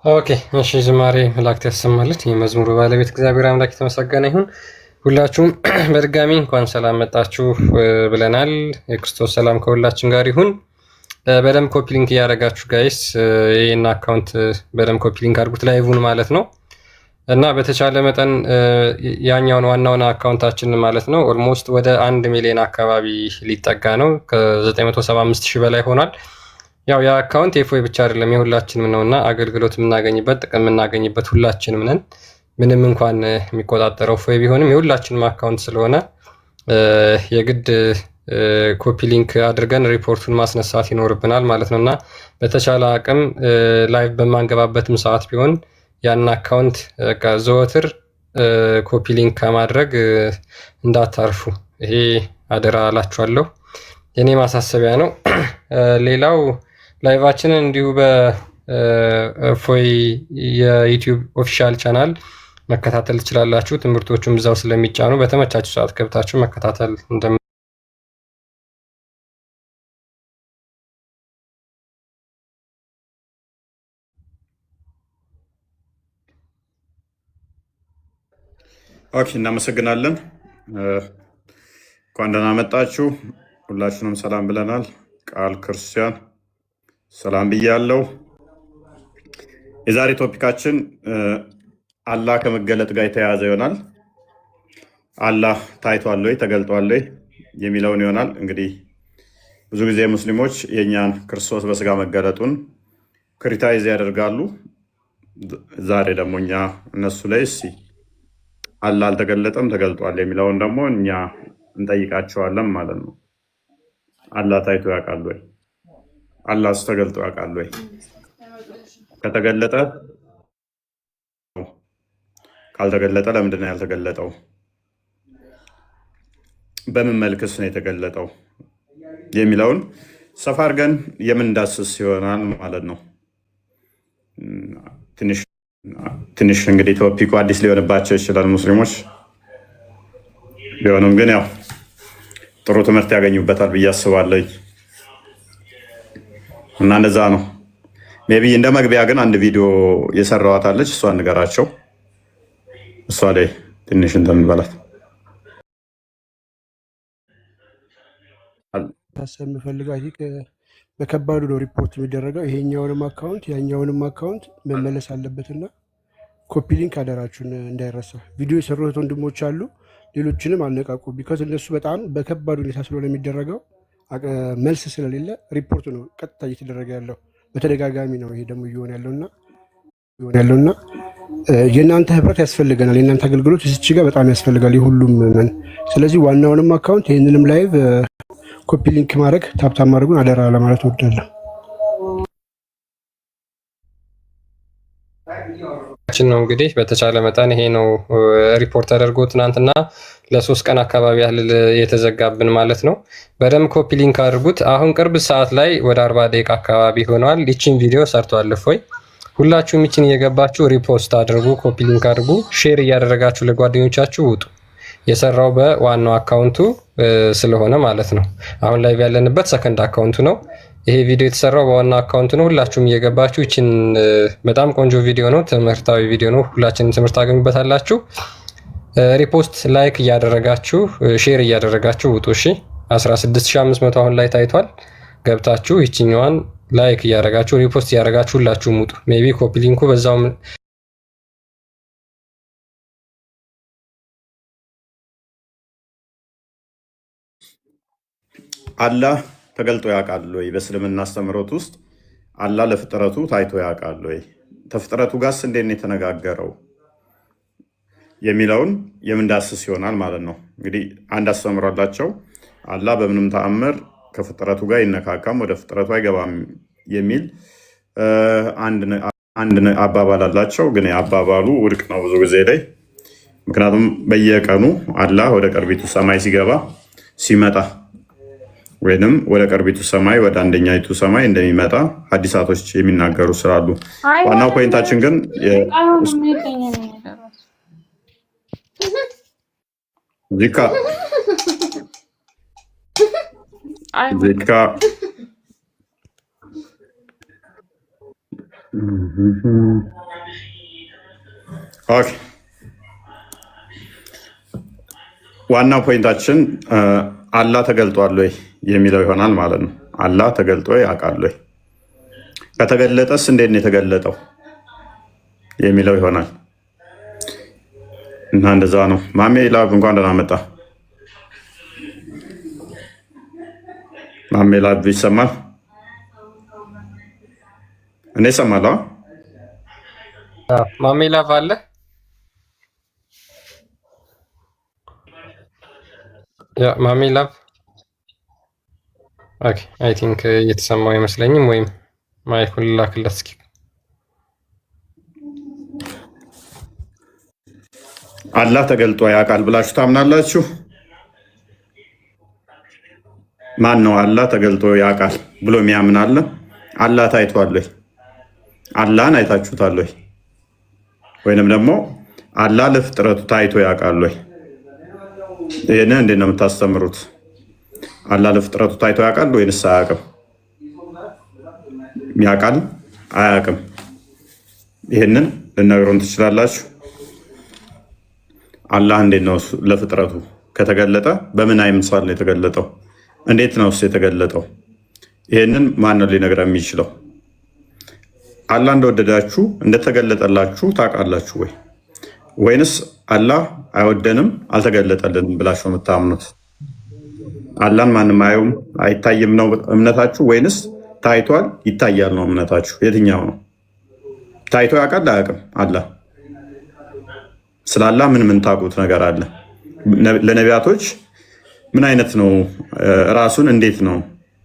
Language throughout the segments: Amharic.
ኦኬ እሺ ዝማሬ መላእክት ያሰማልን። የመዝሙሩ ባለቤት እግዚአብሔር አምላክ የተመሰገነ ይሁን። ሁላችሁም በድጋሚ እንኳን ሰላም መጣችሁ ብለናል። የክርስቶስ ሰላም ከሁላችን ጋር ይሁን። በደንብ ኮፒ ሊንክ እያደረጋችሁ ጋይስ ይህን አካውንት በደንብ ኮፒ ሊንክ አድርጉት፣ ላይቭን ማለት ነው። እና በተቻለ መጠን ያኛውን ዋናውን አካውንታችን ማለት ነው ኦልሞስት ወደ 1 ሚሊዮን አካባቢ ሊጠጋ ነው። ከ975 ሺህ በላይ ሆኗል። ያው የአካውንት የፎይ ብቻ አይደለም የሁላችንም ነውና አገልግሎት የምናገኝበት ጥቅም የምናገኝበት ሁላችንም ነን። ምንም እንኳን የሚቆጣጠረው ፎይ ቢሆንም የሁላችንም አካውንት ስለሆነ የግድ ኮፒ ሊንክ አድርገን ሪፖርቱን ማስነሳት ይኖርብናል ማለት ነውና በተቻለ አቅም ላይቭ በማንገባበትም ሰዓት ቢሆን ያን አካውንት ዘወትር ኮፒ ሊንክ ከማድረግ እንዳታርፉ፣ ይሄ አደራ አላችኋለሁ። የኔ ማሳሰቢያ ነው። ሌላው ላይቫችንን እንዲሁ በፎይ የዩቲዩብ ኦፊሻል ቻናል መከታተል ትችላላችሁ። ትምህርቶቹም እዛው ስለሚጫኑ በተመቻችሁ ሰዓት ገብታችሁ መከታተል ኦኬ፣ እናመሰግናለን። እንኳን ደህና መጣችሁ። ሁላችሁንም ሰላም ብለናል። ቃል ክርስቲያን ሰላም ብያለሁ። የዛሬ ቶፒካችን አላህ ከመገለጥ ጋር የተያያዘ ይሆናል። አላህ ታይቷል ወይ ተገልጧል ወይ የሚለውን ይሆናል። እንግዲህ ብዙ ጊዜ ሙስሊሞች የእኛን ክርስቶስ በስጋ መገለጡን ክሪታይዝ ያደርጋሉ። ዛሬ ደግሞ እኛ እነሱ ላይ አላህ አልተገለጠም ተገልጧል የሚለውን ደግሞ እኛ እንጠይቃቸዋለን ማለት ነው። አላህ ታይቶ ያውቃል ወይ? አላህስ ተገልጦ ያውቃል ወይ? ከተገለጠ ካልተገለጠ ለምንድን ነው ያልተገለጠው? በምን መልክስ ነው የተገለጠው የሚለውን ሰፋ አድርገን የምንዳስስ ይሆናል ማለት ነው። ትንሽ እንግዲህ ቶፒኩ አዲስ ሊሆንባቸው ይችላል ሙስሊሞች። ቢሆንም ግን ያው ጥሩ ትምህርት ያገኙበታል ብዬ አስባለሁ እና እንደዛ ነው። ሜይ ቢ እንደ መግቢያ ግን አንድ ቪዲዮ የሰራኋት አለች፣ እሷን ንገራቸው። እሷ ላይ ትንሽ እንደምንበላት ታሰብ የምፈልገው በከባዱ ነው ሪፖርት የሚደረገው። ይሄኛውንም አካውንት ያኛውንም አካውንት መመለስ አለበትና ኮፒ ሊንክ አደራችሁን እንዳይረሳ። ቪዲዮ የሰሩት ወንድሞች አሉ፣ ሌሎችንም አነቃቁ። ቢካዝ እነሱ በጣም በከባድ ሁኔታ ስለሆነ የሚደረገው መልስ ስለሌለ ሪፖርት ነው ቀጥታ እየተደረገ ያለው፣ በተደጋጋሚ ነው ይሄ ደግሞ እየሆነ ያለውና የእናንተ ህብረት ያስፈልገናል። የእናንተ አገልግሎት እዚች ጋር በጣም ያስፈልጋል የሁሉም መን። ስለዚህ ዋናውንም አካውንት ይህንንም ላይቭ ኮፒ ሊንክ ማድረግ ታብታብ ማድረጉን አደራ ለማለት እወዳለሁ። ነው እንግዲህ በተቻለ መጠን ይሄ ነው ሪፖርት ተደርጎ ትናንትና ለ3 ቀን አካባቢ ያህል የተዘጋብን ማለት ነው። በደንብ ኮፒ ሊንክ አድርጉት። አሁን ቅርብ ሰዓት ላይ ወደ 40 ደቂቃ አካባቢ ሆኗል። ይቺን ቪዲዮ ሰርቷል እፎይ። ሁላችሁም ይቺን እየገባችሁ ሪፖስት አድርጉ፣ ኮፒ ሊንክ አድርጉ፣ ሼር እያደረጋችሁ ለጓደኞቻችሁ ውጡ። የሰራው በዋናው አካውንቱ ስለሆነ ማለት ነው። አሁን ላይ ያለንበት ሰከንድ አካውንቱ ነው። ይሄ ቪዲዮ የተሰራው በዋና አካውንት ነው። ሁላችሁም እየገባችሁ ይችን በጣም ቆንጆ ቪዲዮ ነው፣ ትምህርታዊ ቪዲዮ ነው። ሁላችንም ትምህርት ታገኙበታላችሁ። ሪፖስት ላይክ እያደረጋችሁ ሼር እያደረጋችሁ ውጡ። እሺ 16500 አሁን ላይ ታይቷል። ገብታችሁ ይችኛዋን ላይክ እያደረጋችሁ ሪፖስት እያደረጋችሁ ሁላችሁም ውጡ። ሜቢ ኮፒ ሊንኩ በዛው አላህ ተገልጦ ያውቃል ወይ? በእስልምና አስተምህሮት ውስጥ አላህ ለፍጥረቱ ታይቶ ያውቃል ወይ? ከፍጥረቱ ጋርስ እንዴት ነው የተነጋገረው የሚለውን የምንዳስስ ይሆናል ማለት ነው። እንግዲህ አንድ አስተምህሮ አላቸው። አላህ በምንም ተአምር ከፍጥረቱ ጋር ይነካካም፣ ወደ ፍጥረቱ አይገባም የሚል አንድ አባባል አላቸው። ግን አባባሉ ውድቅ ነው ብዙ ጊዜ ላይ። ምክንያቱም በየቀኑ አላህ ወደ ቅርቢቱ ሰማይ ሲመጣ ወይንም ወደ ቅርቢቱ ሰማይ ወደ አንደኛይቱ ሰማይ እንደሚመጣ ሐዲሳቶች የሚናገሩ ስላሉ፣ ዋናው ፖይንታችን ግን ዚካ ኦኬ ዋናው ፖይንታችን አላህ ተገልጧል ወይ የሚለው ይሆናል ማለት ነው። አላህ ተገልጦ ያውቃል ወይ? ከተገለጠስ እንዴት ነው የተገለጠው የሚለው ይሆናል እና እንደዛ ነው። ማሜ ላብ እንኳን ደህና መጣ። ማሜ ላብ ይሰማል? እኔ እሰማለሁ። ማሜ ላብ አለ። ያ ማሜ ላብ ኦኬ። አይ ቲንክ እየተሰማው አይመስለኝም፣ ወይም ማይኩን ላክለት እስኪ። አላህ ተገልጦ ያውቃል ብላችሁ ታምናላችሁ? ማን ነው አላህ ተገልጦ ያውቃል ብሎ የሚያምን አለ? አላህ ታይቷል ወይ? አላህን አይታችሁታል ወይ? ወይንም ደግሞ አላህ ለፍጥረቱ ታይቶ ያውቃል ወይ? ይህንን እንዴት ነው የምታስተምሩት? አላህ ለፍጥረቱ ታይቶ ያውቃል ወይንስ አያውቅም? ያውቃል አያውቅም? ይህንን ልነግሩን ትችላላችሁ? አላህ እንዴት ነው ለፍጥረቱ ከተገለጠ በምን አይምሳል ነው የተገለጠው? እንዴት ነው የተገለጠው? ይህንን ማን ነው ሊነግረን የሚችለው? አላህ እንደወደዳችሁ እንደተገለጠላችሁ ታውቃላችሁ ወይ? ወይንስ አላህ አይወደንም አልተገለጠልንም ብላችሁ ነው የምታምኑት? አላህን ማንም አየውም አይታይም ነው እምነታችሁ? ወይንስ ታይቷል ይታያል ነው እምነታችሁ? የትኛው ነው? ታይቶ ያውቃል አያውቅም? አላህ ስለ አላህ ምን ታውቁት ነገር አለ? ለነቢያቶች ምን አይነት ነው? ራሱን እንዴት ነው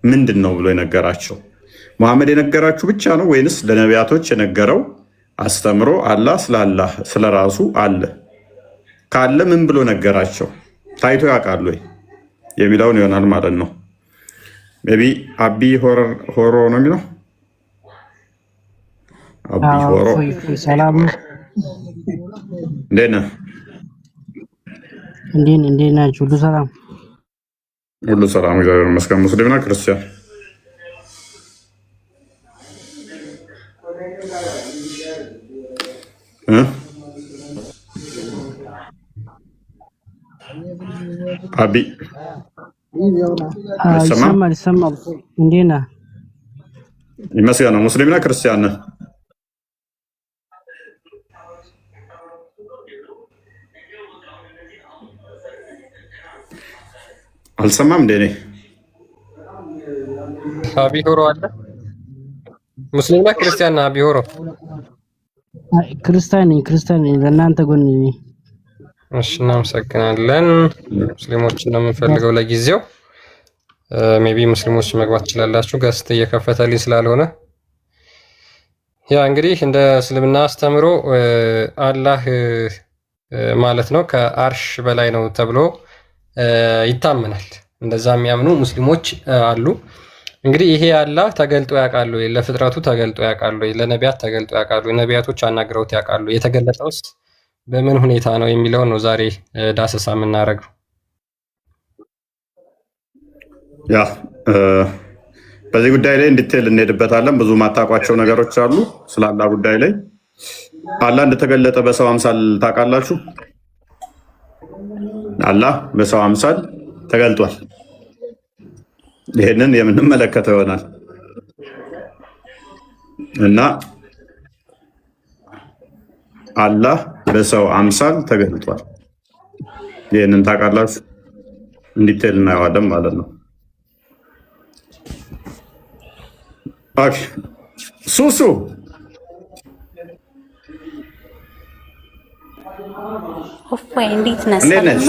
ምንድን ነው ብሎ የነገራቸው? መሐመድ የነገራችሁ ብቻ ነው ወይንስ ለነቢያቶች የነገረው አስተምሮ አላህ ስለ ራሱ አለ? ካለ ምን ብሎ ነገራቸው? ታይቶ ያውቃል ወይ የሚለውን ይሆናል ማለት ነው። ሜይ ቢ አቢ ሆሮ ነው የሚለው። አቢ ሆሮ ሰላም፣ እንዴት ነህ? እንዴት ናችሁ? ሁሉ ሰላም፣ ሁሉ ሰላም፣ እግዚአብሔር ይመስገን። ሙስሊምና ክርስቲያን አቢ ይሰማል። እንዴት ነህ? ይመስገን ነው። ሙስሊምና ክርስቲያን ነህ? አልሰማም እንዴ? እኔ አቢ ሆሮ አለ። ሙስሊምና ክርስቲያን ነህ? አቢ ሆሮ ክርስቲያን ነኝ። ለእናንተ ጎን ነኝ። እሺ፣ እናመሰግናለን። ሙስሊሞችን ነው የምንፈልገው ለጊዜው። ሜይ ቢ ሙስሊሞች መግባት ትችላላችሁ። ገስት እየከፈተልኝ ስላልሆነ ያ እንግዲህ እንደ እስልምና አስተምሮ አላህ ማለት ነው ከአርሽ በላይ ነው ተብሎ ይታመናል። እንደዛ የሚያምኑ ሙስሊሞች አሉ። እንግዲህ ይሄ አላህ ተገልጦ ያውቃሉ ወይ? ለፍጥረቱ ተገልጦ ያውቃሉ ወይ? ለነቢያት ተገልጦ ያውቃሉ ወይ? ነቢያቶች አናግረውት ያውቃሉ? የተገለጠውስ በምን ሁኔታ ነው የሚለው ነው ዛሬ ዳሰሳ የምናደርገው። ያ በዚህ ጉዳይ ላይ እንዲቴል እንሄድበታለን። ብዙ ማታውቋቸው ነገሮች አሉ ስለ አላህ ጉዳይ ላይ። አላህ እንደተገለጠ በሰው አምሳል ታውቃላችሁ? አላህ በሰው አምሳል ተገልጧል። ይህንን የምንመለከተው ይሆናል እና አላህ በሰው አምሳል ተገልጧል። ይህንን ታውቃላችሁ? እንዲቴል እናየዋለን ማለት ነው። ኦኬ ሱሱ እፎይ እንዴት ነህ? እንዴት ነሽ?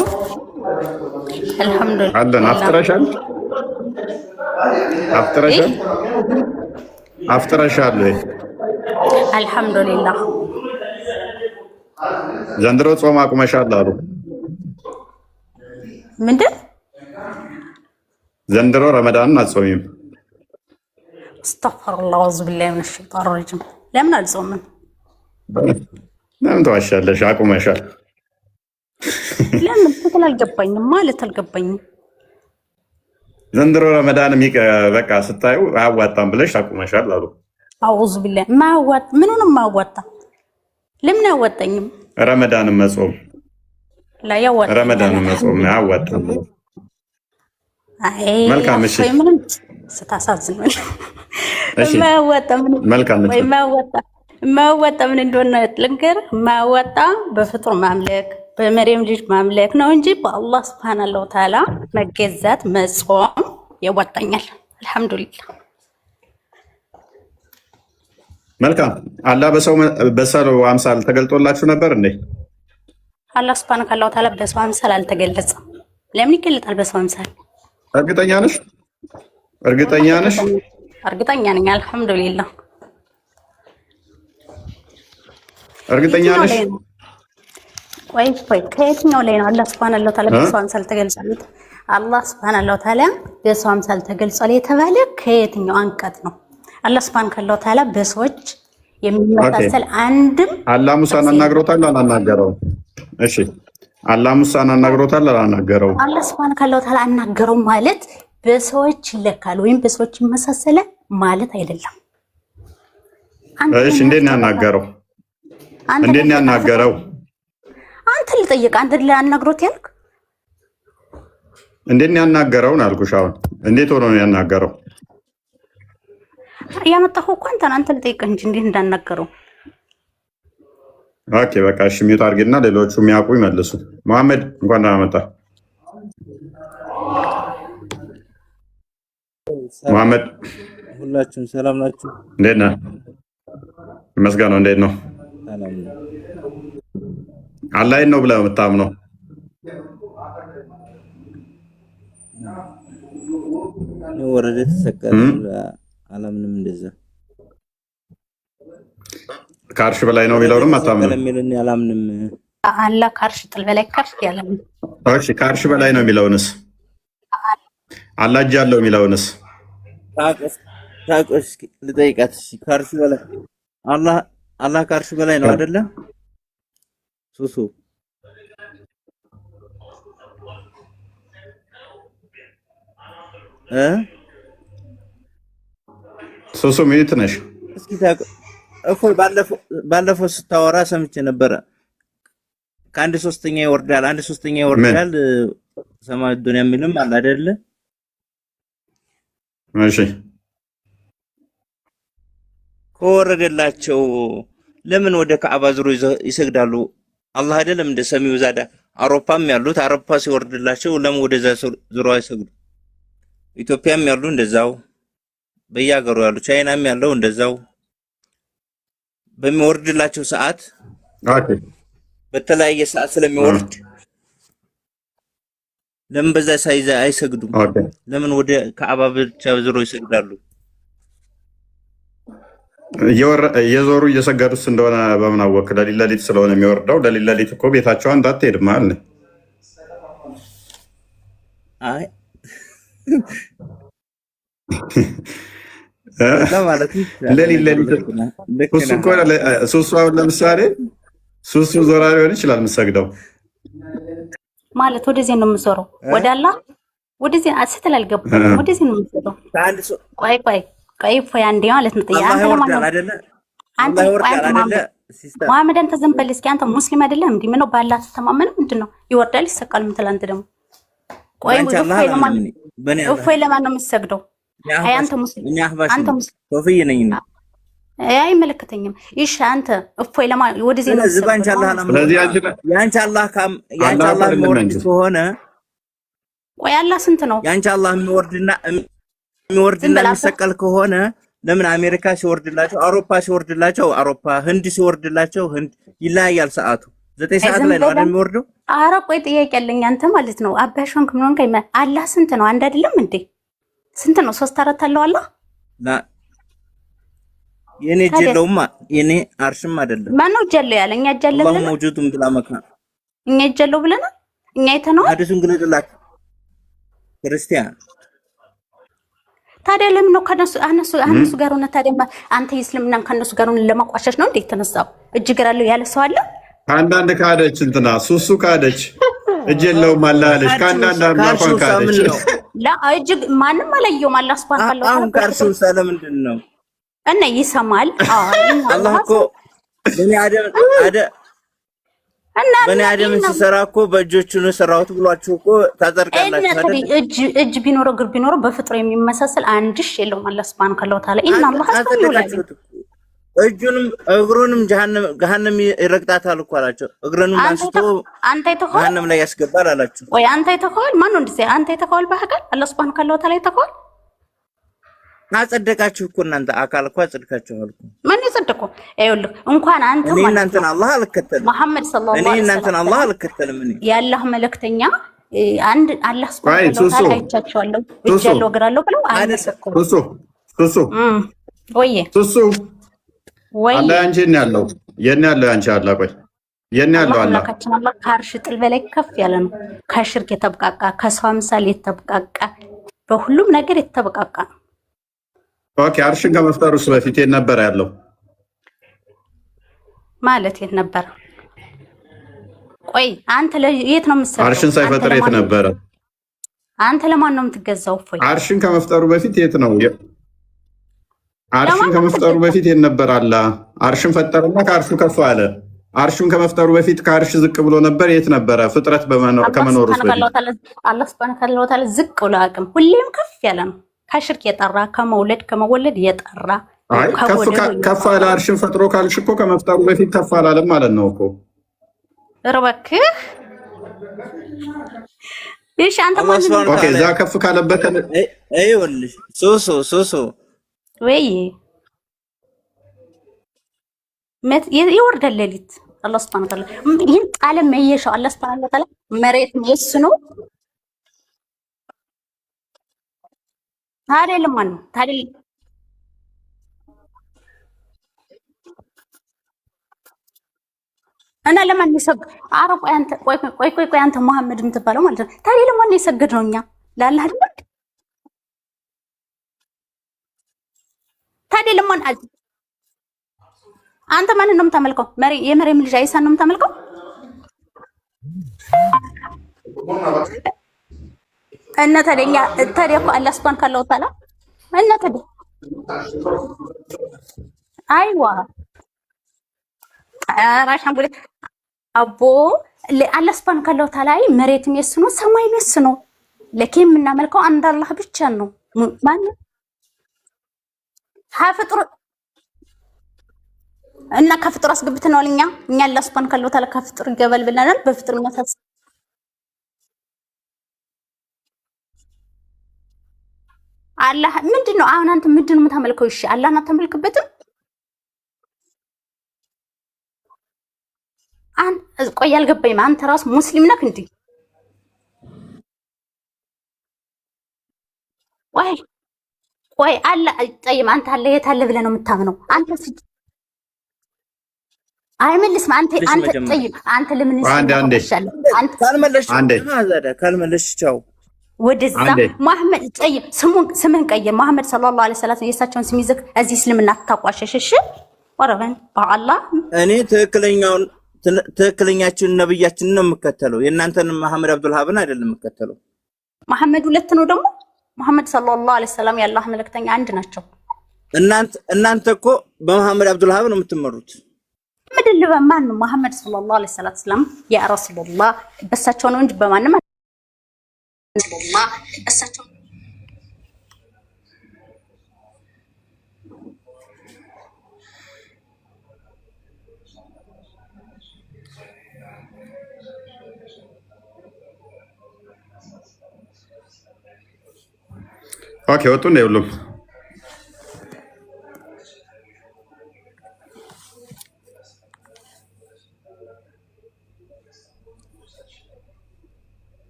አልሐምዱሊላህ አለን። አፍጥረሻል? አፍጥረሻል ወይ? አልሐምዱሊላህ። ዘንድሮ ጾም አቁመሻል አሉ። ምንድን ዘንድሮ ረመዳንን አትጾሚም? አስተግፊሩላህ ወአዑዙ ቢላሂ ሚነ ሸይጣኒ ረጂም። ለምን አልጾምም? ለምን ተዋሻለሽ? አቁመሻል። ለምን ትክክል አልገባኝም ማለት አልገባኝም። ዘንድሮ ረመዳን በቃ ስታዩ አያዋጣም ብለሽ አቁመሻል አሉ። አውዙ ቢላህ ማዋጥ ምኑንም ማዋጣ ለምን አወጣኝም? ረመዳን መጾም لا يوت ረመዳን መጾም አያዋጣም። አይ መልካም እሺ፣ ምንም ስታሳዝን ማዋጣ ምን መልካም እሺ፣ ማዋጣ ምን እንደሆነ ልንገር። ማዋጣ በፍጡር ማምለክ በመሪም ልጅ ማምለክ ነው እንጂ በአላህ Subhanahu Wa Ta'ala መገዛት መጾም ያዋጣኛል። አልহামዱሊላህ። መልካም አላህ በሰው አምሳል ተገልጦላችሁ ነበር እንዴ? አላህ Subhanahu Wa Ta'ala በሰው አምሳል አልተገለጸም። ለምን ይገለጣል በሰው አምሳል? እርግጠኛ ነሽ? እርግጠኛ ነሽ? እርግጠኛ ነኝ። አልহামዱሊላህ። እርግጠኛ ነሽ? ወይ ከየትኛው ላይ ነው አላህ Subhanahu Wa Ta'ala በሰው አምሳል ተገልጿል? አላህ Subhanahu Wa Ta'ala በሰው አምሳል ተገልጿል የተባለ ከየትኛው አንቀጽ ነው? አላህ Subhanahu Wa Ta'ala በሰዎች የሚመሳሰል አንድም አላህ ሙሳን አናግሮታል አላናገረው? እሺ አላህ ሙሳን አናግሮታል አላናገረው? አላህ Subhanahu Wa Ta'ala አናገረው ማለት በሰዎች ይለካል ወይም በሰዎች ይመሳሰላል ማለት አይደለም። እሺ እንዴት ነው ያናገረው? እንዴት ነው ያናገረው? አንተ ልጠይቅ፣ አንተ ላናግሮት ያልክ እንዴት ነው ያናገረው ነው ያልኩሽ። አሁን እንዴት ሆኖ ነው ያናገረው? ያመጣኸው እኮ አንተ ልጠይቅ እንጂ እንዴት እንዳናገረው። ኦኬ በቃ እሺ፣ ሚውት አድርጊና ሌሎቹ የሚያውቁ ይመልሱ። መሐመድ እንኳን ደህና መጣ። መሐመድ ሁላችሁም ሰላም ናችሁ? እንዴት ነህ? ይመስገን ነው። እንዴት ነው? ሰላም ነው። አላህን ነው ብለህ የምታምነው? ወረደ ተሰቀለ አላምንም። እንደዛ ከአርሽ በላይ ነው የሚለውንም አታምንም? ለምን አላምንም? አላህ ከአርሽ ጥል በላይ ከፍ ያለ ነው። እሺ ከአርሽ በላይ ነው የሚለውንስ? አላህ እጅ አለው የሚለውንስ? ታቆስ ልጠይቃት። እሺ ከአርሽ በላይ አላህ ከአርሽ በላይ ነው አይደለ? ሱሱ ሱሱ ሚት ነሽ? እስኪ እኮ ባለፈው ስታወራ ሰምቼ ነበረ። ከአንድ ሶስተኛ ይወርዳል፣ አንድ ሶስተኛ ይወርዳል ሰማይ ዱንያ የሚልም አለ አይደለ? እሺ ከወረደላቸው ለምን ወደ ካዕባ ዙሮ ይሰግዳሉ? አላህ አይደለም እንደ ሰሚው ዛዳ አውሮፓም ያሉት አውሮፓ ሲወርድላቸው ለምን ወደዛ ዙሮ አይሰግዱ? ኢትዮጵያም ያሉ እንደዛው በየሀገሩ ያሉ ቻይናም ያለው እንደዛው በሚወርድላቸው ሰዓት በተለያየ ሰዓት ስለሚወርድ ለምን በዛ ሳይዛ አይሰግዱም? ለምን ወደ ካዕባ ብቻ ዙሮ ይሰግዳሉ? እየዞሩ እየሰገዱስ እንደሆነ በምን አወቅ? ለሊት ስለሆነ የሚወርደው ለሊት እኮ ቤታቸው እንዳትሄድም አለ። አይ ለማለት ለሊት ሱሱ አሁን ለምሳሌ ሱሱ ዞራ ሊሆን ይችላል የምትሰግደው ማለት ወደዚህ ነው የምዞረው ወደ አላህ ወደዚህ ስትል አልገባም። ወደዚህ ነው የምዞረው። ቆይ አንዴ ማለት ነው። አንተ መሐመድ አንተ ዝም በል እስኪ። አንተ ሙስሊም አይደለም እንዴ? ምነው ባላህ ተማመን ምንድን ነው ይወርዳል ይሰቃል ምትል? አንተ ደግሞ ቆይ እፎይ ለማን ነው የምትሰግደው? አይ አንተ ሙስሊም ሶፊይ ነኝ። አይመለከተኝም። እሺ አንተ እፎይ ለማን ወደዚህ ነው ያንቺ አላህ የሚወርድ ከሆነ ቆይ አላህ ስንት ነው? ያንቺ አላህ የሚወርድና የሚሰቀል ከሆነ ለምን አሜሪካ ሲወርድላቸው አውሮፓ ሲወርድላቸው አውሮፓ፣ ህንድ ሲወርድላቸው ህንድ ይለያያል ሰዓቱ 9 ሰዓት ላይ ነው አይደል የሚወርደው? ኧረ ቆይ ጥያቄ አለኝ። አንተ ማለት ነው አባሽንክ ምን ሆንከኝ? አላህ ስንት ነው? አንድ አይደለም እንዴ? ስንት ነው? 3 4 አለው አላህ የኔ ጀለውማ የኔ አርሽም አይደለም። ማን ነው ጀለው ያለ? እኛ ጀለው አላህ መውጁዱን ብላ መካ እኛ ጀለው ብለናል። እኛ አይተነው ሐዲሱን ግለጥላት ክርስቲያን። ታዲያ ለምን ነው ከነሱ ጋር ሆነ? ታዲያ አንተ እስልምናን ከነሱ ጋር ሆነ ለማቋሸሽ ነው እንዴ የተነሳው? እጅ ገራለው ያለ ሰው አለ? ከአንዳንድ ካደች እንትና ሱሱ ካደች እጅ የለውም አላለች። ከአንዳንድ አምላኳን ካደች ላ እጅ ማንም አላየውም። አላህ Subhanahu Wa Ta'ala አሁን ካርሱ ሰለምንድን ነው እና ይሰማል። አላህ እኮ በኒ አደም ሲሰራ እኮ በእጆቹ ነው ሰራሁት ብሏችሁ እኮ ታጸድቃላችሁ አይደል? እጅ ቢኖረው እግር ቢኖረው በፍጥሮ የሚመሳሰል አንድሽ የለውም። አላህ Subhanahu Wa Ta'ala ኢንና አላህ እጁንም እግሩንም ገሃነም ይረግጣታል እኮ አላቸው። እግሩንም አንስቶ ገሃነም ላይ ያስገባል አላችሁ ወይ? አንተ አይተኸዋል? ማን ነው እንደዚህ? አንተ አይተኸዋል? በአካል አላህ Subhanahu Wa Ta'ala አይተኸዋል? አጸደቃችሁ እኮ እናንተ አካል እኮ አጸድቃችኋል እኮ። ማን ይጸድቁ? ይኸውልህ እንኳን አንተ እኔ እናንተን አላህ አልከተልም። መሐመድ ሰለላሁ ዐለይሂ ወሰለም እኔ እናንተን አላህ አልከተልም። እኔ የአላህ መልእክተኛ አንድ አላህ Subhanahu Wa Ta'ala አይቻቸዋለሁ እጅ ያለው እግር አለው ብለው አይመሰክሩም። ሱሱ ወይ አላህ አንቺ ነው ያለው የኔ ያለው አንቺ አላህ ቆይ የኔ ያለው አላህ አላህ ከአርሽ ጥል በላይ ከፍ ያለ ነው። ከሽርክ የተብቃቃ ከሰው አምሳል የተብቃቃ በሁሉም ነገር የተብቃቃ ነው። ኦኬ አርሽን ከመፍጠሩስ በፊት የት ነበር ያለው? ማለት የት ነበር? ቆይ አንተ የት ነው የምትሰራው? አርሽን ሳይፈጥር የት ነበር? አንተ ለማን ነው የምትገዛው? ፎይ አርሽን ከመፍጠሩ በፊት የት ነው? አርሽን ከመፍጠሩ በፊት የት ነበር? አላህ አርሽን ፈጠረና ከአርሹ ከፍ አለ። አርሹን ከመፍጠሩ በፊት ከአርሽ ዝቅ ብሎ ነበር። የት ነበረ? ፍጥረት ከመኖሩ በፊት አላህ Subhanahu Wa Ta'ala ዝቅ ብሎ አቅም ሁሌም ከፍ ያለ ነው። ከሽርክ የጠራ ከመወለድ የጠራ ከፍ አለ። አርሽን ፈጥሮ ካልሽ እኮ ከመፍጠሩ በፊት ከፍ አላለም ማለት ነው እኮ። እባክህ እሺ፣ አንተ ማለት ነው ኦኬ። እዛ ከፍ ካለበት ይኸውልሽ ሶሶ ወይ ይወርዳል ሌሊት አላህ Subhanahu Wa Ta'ala ይህን ዓለም መየሻው አላህ Subhanahu Wa Ta'ala መሬት መስኖ ታዲያ ለማን ነው ታዲያ? እና ለማን ይሰግ አረቆ አንተ ቆይ አንተ መሐመድ የምትባለው ማለት ነው። ታዲያ ለማን ይሰግድ ነው? እኛ ለአላህ አይደል? ታዲያ ለማን አንተ ማንን ነው የምታመልከው? የመሬም ልጅ አይሳን ነው የምታመልከው? እና ታዲያ እኮ አላህ Subhanahu Wa Ta'ala እና ታዲያ አይዋ አራሻም ብለ አቦ አላህ Subhanahu Wa Ta'ala መሬትም የስኖ ሰማይም የስኖ ለከም የምናመልከው አንድ አላህ ብቻ ነው። ማን ሀፍጥሩ እና ከፍጥሩ አስገብተናል። እኛ አላህ Subhanahu Wa Ta'ala ከፍጥሩ ይገባል ብለናል። በፍጥሩ መሳስ አላህ ምንድነው? አሁን አንተ ምንድነው የምታመልከው? እሺ አላህን አታመልክበትም? ቆይ አልገባኝም። አንተ ራስ ሙስሊም ነህ እንዴ? ቆይ አላህ ጠይም አንተ አለ የት አለ ብለህ ነው የምታምነው? አንተ አይመልስም። አንተ ጠይም አንተ ለምን ይሰማል? አንተ ካልመለሽ ቻው ወደዛ መሐመድ ጠይብ ስምን ቀይር። መሐመድ ሰለላሁ ዐለይሂ ወሰለም የእሳቸውን ስም ይዘህ እዚህ እስልምና አታቋሸሽ። እሺ ወረበን በአላህ እኔ ትክክለኛችን ነብያችንን ነው የምከተለው። የእናንተን መሐመድ አብዱልሃብን አይደለም የምከተለው። መሐመድ ሁለት ነው ደግሞ መሐመድ ሰለላሁ ዐለይሂ ወሰለም የአላህ መልእክተኛ አንድ ናቸው። እናንተ እኮ በመሐመድ አብዱልሃብ ነው የምትመሩት። ምድል በማን ነው? መሐመድ ሰለላሁ ዐለይሂ ወሰለም ያ ረሱላህ በእሳቸው ነው እንጂ በማንም እሳቸው ኦኬ ወጡ ነው ሁሉም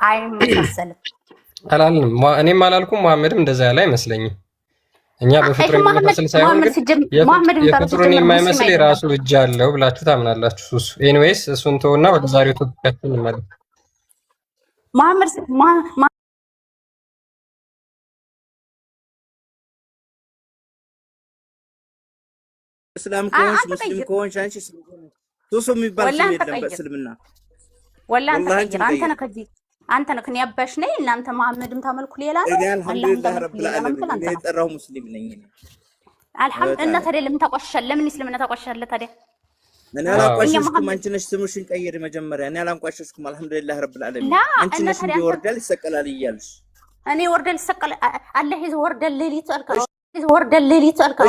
አይመሳሰልም አላልንም። እኔም አላልኩም፣ መሐመድም እንደዛ ያለ አይመስለኝም። እኛ በፍጡር የሚመሳሰል ሳይሆን ግን የፍጡርን የማይመስል የራሱ እጅ አለው ብላችሁ ታምናላችሁ። እሱ ኤኒዌይስ እሱን ተውና ወደ ዛሬው ቶፒካችን እንመለስ። መሐመድ እስላም ከሆንሽ ሙስሊም ከሆንሽ አንቺ ሱሱ የሚባል ስም የለም በእስልምና። ወላሂ አንተ ነህ እኔ አባሽ ነኝ። እናንተ መሐመድም ታመልኩ ሌላ ነው። አልሐምዱሊላህ ረብል ዓለሚን እኔ የጠራሁ ሙስሊም ነኝ። አልሐምዱሊላህ። ታዲያ ለምን ተቆሸሸ? ለምን እስልምና ተቆሸሸ ታዲያ? እኔ አላንቋሸሽኩም። አንቺ ነሽ ስምሽን ቀይሪ መጀመሪያ። እኔ አላንቋሸሽኩም። አልሐምዱሊላህ ረብል ዓለሚን። አንቺ ነሽ እንዲወርዳል ይሰቀላል እያልሽ እኔ ወርደል ይሰቀላል አላህ ይወርዳል ሌሊት አልከው ወርደል ሌሊት አልከው።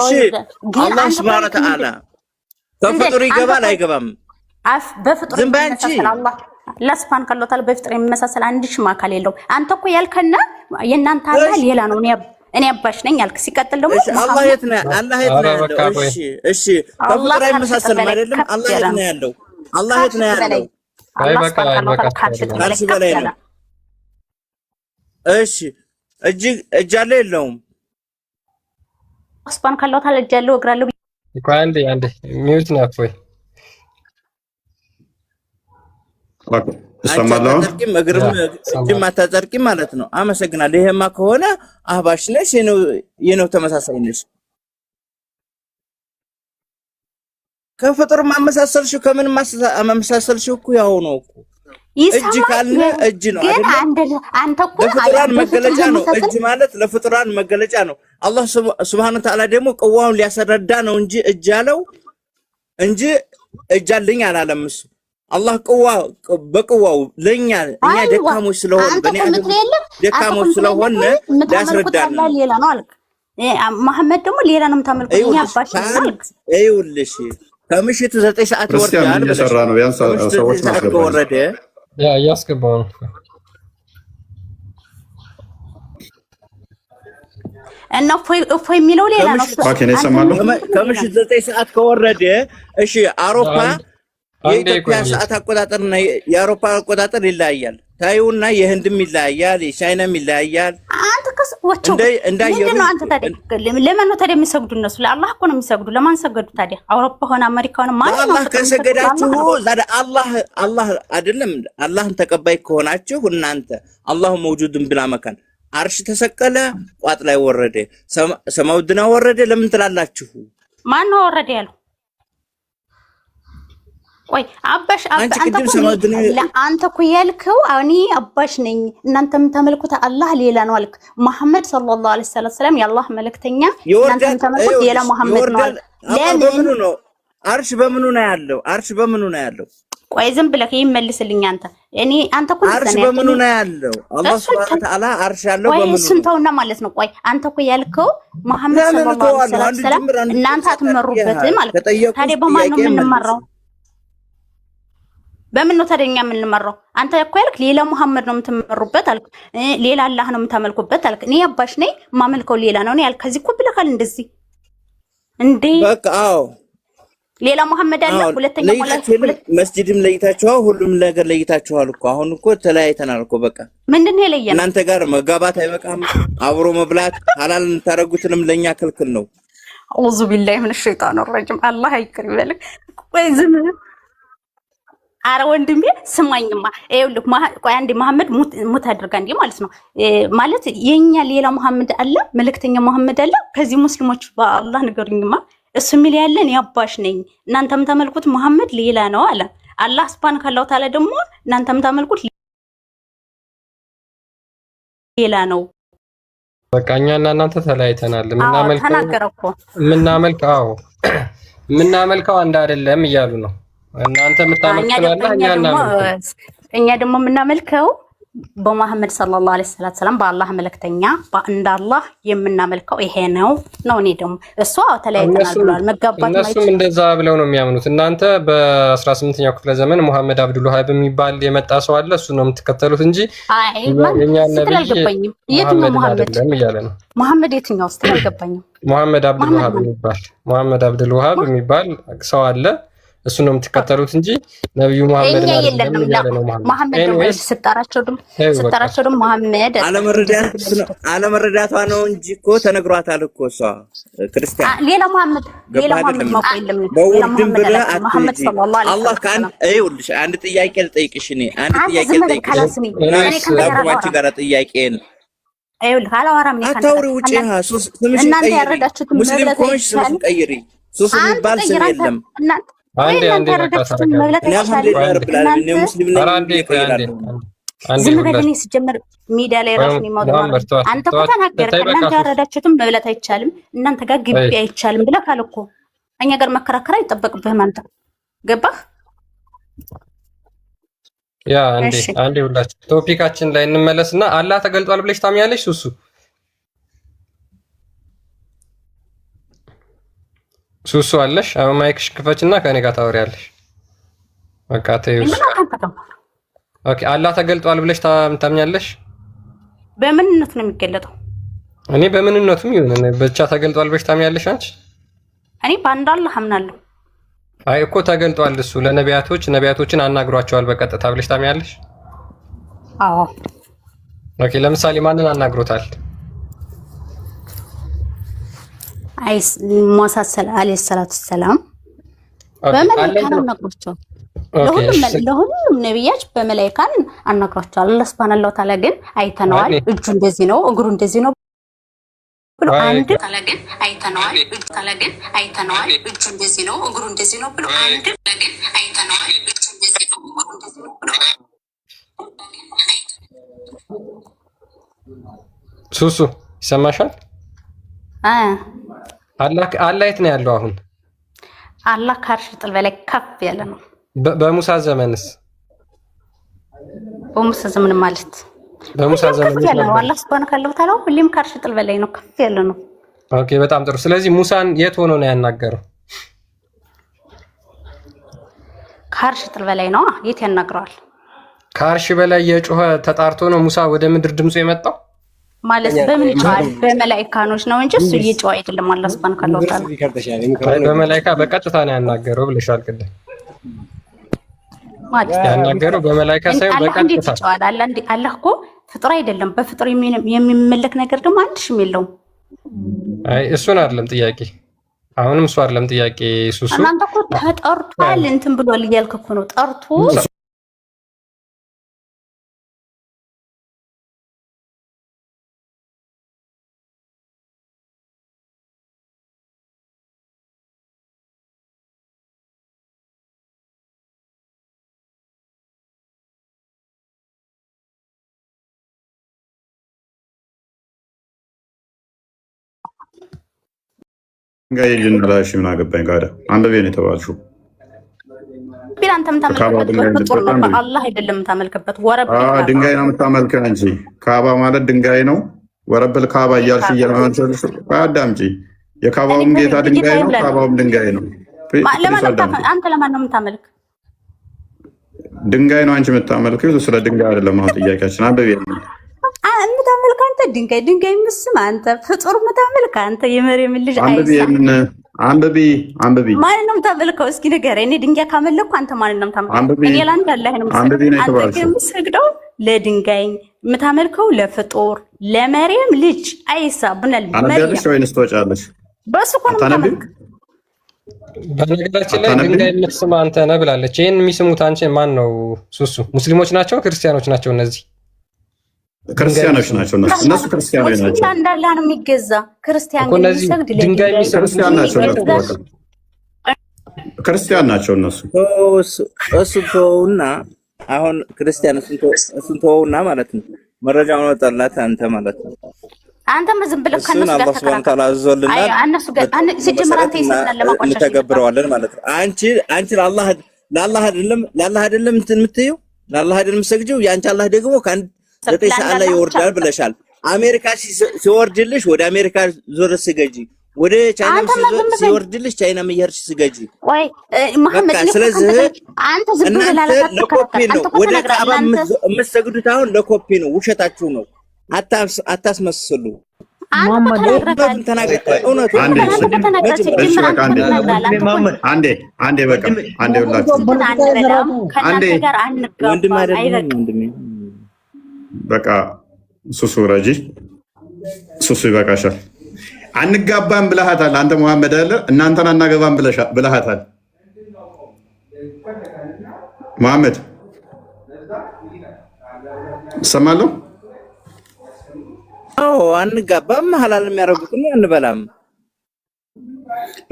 አላህ ሱብሃነሁ ወተዓላ በፍጡር ይገባል አይገባም? በፍጡር ይመሳሰል አላህ ለስፋን ካሎታል በፍጡር የሚመሳሰል አንድ ሽማ አካል የለውም። አንተ እኮ ያልከና የእናንተ አላህ ሌላ ነው። እኔ አባሽ ነኝ ያልክ ሲቀጥል ደግሞ አላህ የት ነው? አላህ የት ነው ያለው? እሺ በፍጡር አይመሳሰልም አይደለም? አላህ የት ነው ያለው? አላህ የት ነው ያለው? አላህ ስብሐ ካልሽ በላይ ነው። እሺ እጅ አለ የለውም? ስፓን ካሎታል እጅ አለው እግር አለው። አንዴ ሚውት ነው ወይ አታጸድቂም? እግርም እጅም አታጸድቂም ማለት ነው። አመሰግናለሁ። ይሄማ ከሆነ አህባሽ ነሽ፣ የነው ተመሳሳይ ነሽ። ከፍጡር ማመሳሰልሽው ከምን ማመሳሰልሽው እኮ ያው ነው እኮ። እጅ ካልን እጅ ነው አይደል? አንተ እኮ ለፍጡራን መገለጫ ነው። እጅ ማለት ለፍጡራን መገለጫ ነው። አላህ ሱብሃነሁ ወተዓላ ደግሞ ቅዋውን ሊያስረዳ ነው እንጂ እጅ አለው እንጂ እጅ አለኝ አላለም እሱ። አላህ በቅዋው ለኛ እኛ ደካሞች ስለሆነ በእኔ ደካሞች ስለሆነ ሊያስረዳን ነው። ሌላ ነው አልክ። መሐመድ ደግሞ ሌላ ነው የምታመልከው። እኛ አባሽ አልክ። ይኸውልሽ ከምሽቱ 9 ሰዓት ወርዷል እየሰራ ነው። ያን ሰዎች ወረደ ያስገባው ነው። እና እፎይ የሚለው ሌላ ነው። ከምሽቱ 9 ሰዓት ከወረደ እሺ አውሮፓ የኢትዮጵያ ሰዓት አቆጣጠርና የአውሮፓ አቆጣጠር ይለያያል። ታዩና የህንድም ይለያያል፣ የቻይናም ይለያያል። አንተ ከስወቸው ምንድን ነው አንተ ታዲያ ለማን ነው ታዲያ የሚሰግዱ? እነሱ ለአላህ እኮ ነው የሚሰግዱ። ለማን ሰገዱ ታዲያ? አውሮፓ ሆነ አሜሪካ ሆነ ማን ነው? አላህ ከሰገዳችሁ አላህ አይደለም። አላህን ተቀባይ ከሆናችሁ እናንተ አላሁ መውጁድን ብላ መካን አርሽ ተሰቀለ፣ ቋጥ ላይ ወረደ፣ ሰማውድና ወረደ ለምን ትላላችሁ? ማን ነው ወረደ ያለው? ቆይ አባሽ አንተ እኮ ያልከው እኔ አባሽ ነኝ እናንተ የምታመልኩት አላህ ሌላ ነው አልክ። መሐመድ ሰለላሁ ዐለይሂ ወሰለም የአላህ መልእክተኛ እናንተ የምታመልኩት ሌላ መሐመድ ነው አልክ። ለምን ነው አርሽ በምኑ ነው ያለው? አርሽ በምኑ ነው ያለው? ቆይ ዝም ብለህ ይመልስልኝ አንተ አንተ እኮ አርሽ በምኑ ነው ያለው? አላህ ሱብሃነሁ ወተዓላ አርሽ ያለው በምኑ ነው? እሱን ተውና ማለት ነው። ቆይ አንተ እኮ ያልከው መሐመድ ሰለላሁ ዐለይሂ ወሰለም እናንተ አትመሩበትም አልክ። ታዲያ በማን ነው የምንመራው? በምን ነው ታደኛ የምንመራው? አንተ እኮ ያልክ ሌላ መሐመድ ነው የምትመሩበት አልክ። ሌላ አላህ ነው የምታመልኩበት አልክ። እኔ አባሽ ነኝ ማመልከው ሌላ ነው ያልክ። ከዚህ እኮ ብለካል እንደዚህ እንዴ? በቃ አዎ ሌላ መሐመድ አለ። ሁለተኛ መስጂድም ለይታችኋል፣ ሁሉም ነገር ለይታችኋል እኮ። አሁን እኮ ተለያይተናል እኮ በቃ። ምንድን ነው የለየን? እናንተ ጋር መጋባት አይበቃም? አብሮ መብላት ሐላል እንታረጉትንም ለኛ ክልክል ነው። አውዙ ቢላሂ ሚነ ሸይጣን ረጂም። አላህ ይቅር ይበልክ። ቆይ ዝም አረ ወንድሜ ስማኝማ፣ ይኸውልህ ቆይ አንዴ መሐመድ ሙት አድርጋ እንዴ ማለት ነው ማለት የኛ ሌላ መሐመድ አለ፣ መልእክተኛ መሐመድ አለ። ከዚህ ሙስሊሞች በአላህ ንገሩኝማ። እሱ የሚል ያለ እኔ አባሽ ነኝ እናንተ የምታመልኩት መሐመድ ሌላ ነው አለ። አላህ ሱብሃነሁ ወተዓላ ደግሞ እናንተ የምታመልኩት ሌላ ነው። በቃ እኛና እናንተ ተለያይተናል። የምናመልከው አንድ አይደለም እያሉ ነው። እናንተ የምታመልከው እኛ ደግሞ የምናመልከው በመሐመድ ሰለላሁ ዐለይሂ ወሰለም በአላህ መልእክተኛ እንደ አላህ የምናመልከው ይሄ ነው። እኔ ደግሞ እሷ ተለያይተናል ብሏል። መጋባት ማለት እነሱም እንደዛ ብለው ነው የሚያምኑት። እናንተ በ18ኛው ክፍለ ዘመን መሐመድ አብዱል ወሃብ የሚባል የመጣ ሰው አለ፣ እሱ ነው የምትከተሉት እንጂ የኛ ነብይ አልገባኝም። የትኛው መሐመድ የትኛው ስትል አልገባኝም። መሐመድ አብዱል ወሃብ የሚባል ሰው አለ። እሱ ነው የምትከተሉት እንጂ ነብዩ መሐመድ እኛ ማለት የለንም። ነው መሐመድ ደግሞ ስጣራቸው ደግሞ መሐመድ አለመረዳቷ ነው እንጂ እኮ ተነግሯታል እኮ እሷ ክርስቲያን ሌላ መሐመድ ማውቀው የለም። በውርድም ብለህ አትሂጂ። አላህ ከአንድ ይኸውልሽ አንድ ጥያቄ ልጠይቅሽ እኔ አንድ ጥያቄ ልጠይቅሽ ከአንቺ ጋር ጥያቄን አይውል ካላወራም ነው አታውሪ ውጪ እናንተ ያረዳችሁት ሙስሊም ኮንሽ ስምሽን ቀይሪ ሱስ የሚባል ስም የለም አንዴ ያረዳችሁት መብለት ዝም ብለህ ሲጀምር ሚዲያ ላይ ራሱ የሚሞተው አንተ እኮ ተናገርክ እናንተ ያረዳችሁትም መብለት አይቻልም እናንተ ጋር ግቢ አይቻልም ብለህ ካልኩ እኛ ጋር መከራከር አይጠበቅብህም አንተ ገባህ ያ አንዴ ሁላችሁ ቶፒካችን ላይ እንመለስና አላህ ተገልጧል ብለሽ ታምኛለሽ ሱሱ አለሽ ማይክሽ ክፈችና ከኔ ጋር ታወሪያለሽ በቃ ተይውስ ኦኬ አላህ ተገልጧል ብለሽ ታምኛለሽ በምንነቱ ነው የሚገለጠው እኔ በምንነቱም ይሁን ብቻ ተገልጧል ብለሽ ታምኛለሽ አንቺ እኔ በአንድ አላህ አምናለሁ አይ እኮ ተገልጧል እሱ ነቢያቶችን አናግሯቸዋል በቀጥታ ብለሽ ታምኛለሽ አዎ ኦኬ ለምሳሌ ማንን አናግሮታል አይስ ሙሳ አለይሂ ሰላቱ ሰላም በመላእክት አናግሯቸዋል ለሁሉም ነብያች በመላእክት አናግሯቸዋል አላህ Subhanahu Wa Ta'ala ግን አይተነዋል እጁ እንደዚህ ነው እግሩ እንደዚህ ነው ብሎ አንድ ታላገን አይተነዋል እጁ እንደዚህ ነው እግሩ እንደዚህ ነው ብሎ አንድ ታላገን አይተነዋል እጁ እንደዚህ ነው እግሩ እንደዚህ ነው ብሎ ሱሱ ይሰማሻል አላህ የት ነው ያለው አሁን አላህ ከአርሽ ጥል በላይ ከፍ ያለ ነው በሙሳ ዘመንስ በሙሳ ዘመን ማለት በሙሳ ዘመን ያለው አላህ Subhanahu Wa Ta'ala ሁሌም ከአርሽ ጥል በላይ ነው ከፍ ያለ ነው ኦኬ በጣም ጥሩ ስለዚህ ሙሳን የት ሆኖ ነው ያናገረው ከአርሽ ጥል በላይ ነው የት ያናግረዋል ከአርሽ በላይ የጮኸ ተጣርቶ ነው ሙሳ ወደ ምድር ድምፁ የመጣው ማለት በምን ይጫል በመላእክታኖች ነው እንጂ እሱ እየጮኸ አይደለም አላህ Subhanahu Wa Ta'ala በመላእክታ በቀጥታ ነው ያናገረው ብለሻል ቅድም ማለት ያናገረው በመላእክታ ሳይሆን በቀጥታ አላህ እኮ ፍጡር አይደለም በፍጡር የሚመለክ ነገር ደግሞ አንድሽም የለውም አይ እሱን አይደለም ጥያቄ አሁንም እሱ አይደለም ጥያቄ ሱሱ እናንተ እኮ ተጠርቷል እንትን ብሏል እያልክ እኮ ነው ጠርቶ ድንጋይ ልንላሽ ምን አገባኝ ጋር አንበቤ ነው የተባልሽው ቢላንተም ታመልክበት አላህ አይደለም ታመልክበት ወረብ ድንጋይ ነው የምታመልከው እንጂ ካባ ማለት ድንጋይ ነው ወረብል ካባ እያልሽ እየለማንሰልሽ አዳምጪ የካባውም ጌታ ድንጋይ ነው ካባውም ድንጋይ ነው አንተ ለማን ነው የምታመልክ ድንጋይ ነው አንቺ የምታመልከው ስለ ድንጋይ አይደለም አሁን ጥያቄያችን አንበቤ ነው የምታመልክ አንተ ድንጋይ ምስም አንተ ፍጡር የምታመልክ አንተ የመሬም ልጅ አንበቢ ማን ነው የምታመልከው እስኪ ንገረኝ እኔ ድንጋይ ካመለኩ አንተ ማን ነው የምታመልከው እኔ ላንተ አላህ ነው የምሰግደው ለድንጋይ የምታመልከው ለፍጡር ለመሬም ልጅ አይሳ ብናል አንበልሽ ወይንስ ትወጫለሽ በሱ እኮ ነው የምታመልክ በነገራችን ላይ ድንጋይ የምትስም አንተ ነህ ብላለች ይሄን የሚስሙት አንቺ ማን ነው ሱሱ ሙስሊሞች ናቸው ክርስቲያኖች ናቸው እነዚህ ክርስቲያኖች ናቸው እነሱ ክርስቲያኖች ናቸው እንዳላ ነው የሚገዛ ክርስቲያን ግን ይሰግድ ድንጋይ ክርስቲያን ናቸው ክርስቲያን ናቸው እነሱ እሱ ተውና አሁን ክርስቲያን እሱን ተውና ማለት ነው መረጃውን ወጣላት አንተ ማለት ነው አንተ ዝም ብለህ ከነሱ ጋር ተከራከረ አይ እነሱ ጋር ሲጀመር አንተ ይሰግዳል ለማቋሻሽ እንተገብረዋለን ማለት ነው አንቺ ለአላህ አይደለም እንትን የምትይው ለአላህ አይደለም የምትሰግጂው ያንቺ አላህ ደግሞ ከአንድ 9 ሰዓት ላይ ይወርዳል ብለሻል አሜሪካ ሲወርድልሽ ወደ አሜሪካ ዞር ስገጂ ወደ ቻይና ሲወርድልሽ ቻይና መየርሽ ስገጂ ወይ መሐመድ ስለዚህ አንተ ዝም ብለህ ለኮፒ ነው ወደ ካባ የምትሰግዱት አሁን ለኮፒ ነው ውሸታችሁ ነው አታስመስሉ አንዴ በቃ አንዴ ሁላችሁ በቃ ሱሱ ረጂ ሱሱ ይበቃሻል። አንጋባም ብለሃታል አንተ መሐመድ አለ እናንተን አናገባም ብለሃታል መሐመድ ሰማለሁ። አዎ አንጋባም ሐላል የሚያደርጉትን አንበላም።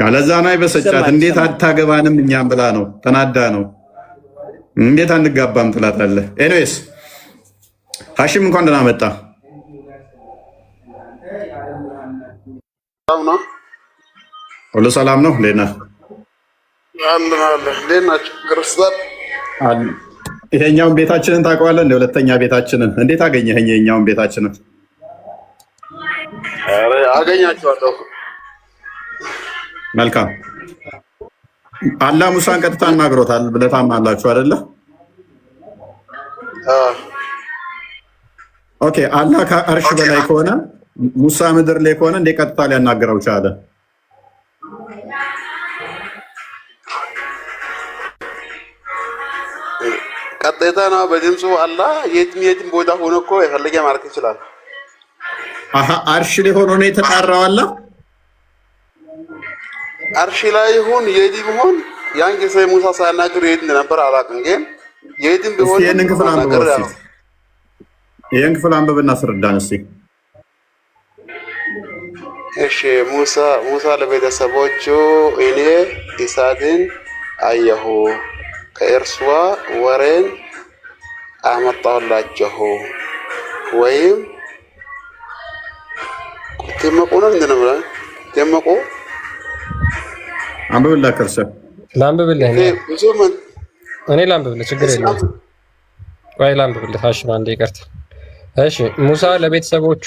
ያለዛ ነው አይበሰጫት። እንዴት አታገባንም እኛም ብላ ነው ተናዳ ነው። እንዴት አንጋባም ትላታለህ? ኤኒዌይስ ሐሺም እንኳን ደህና መጣ። ሁሉ ሰላም ነው? እንዴት ነህ? እንዴት ናችሁ? ክርስቲያን ይሄኛውን ቤታችንን ታውቀዋለህ? እንደ ሁለተኛ ቤታችንን እንዴት አገኘህ? ይሄኛውን ቤታችንን አገኛችኋለሁ። መልካም። አላህ ሙሳን ቀጥታ አናግሮታል ብለህ ታምናላችሁ አይደለ? ኦኬ። አላህ ከአርሽ በላይ ከሆነ ሙሳ ምድር ላይ ከሆነ እንዴት ቀጥታ ሊያናግረው ቻለ? ቀጥታ ነው በድምፁ። አላህ የትም ቦታ ሆኖ እኮ የፈለገ ማድረግ ይችላል። አርሽ ላይ ሆኖ ነው የተጣራው አላህ። አርሽ ላይ ይሁን የትም ይሁን ያን ጊዜ ሙሳ ሳያናግር የት እንደነበር አላውቅም፣ ግን የትም ቢሆን ይሄንን ክፍል አንብበው። ይሄን ክፍል አንብበና አስረዳን እስኪ። እሺ ሙሳ ለቤተሰቦቹ እኔ እሳትን አየሁ ከእርሷ ወሬን አመጣሁላችሁ ወይም ደመቁ ነው እንደነበር ደመቁ አንብብላ ከርሰ ላንብብልህ እኔ ላንብብልህ ችግር የለም። ቆይ ላንብብልህ ሐሺም አንዴ ይቅርታ። እሺ ሙሳ ለቤተሰቦቹ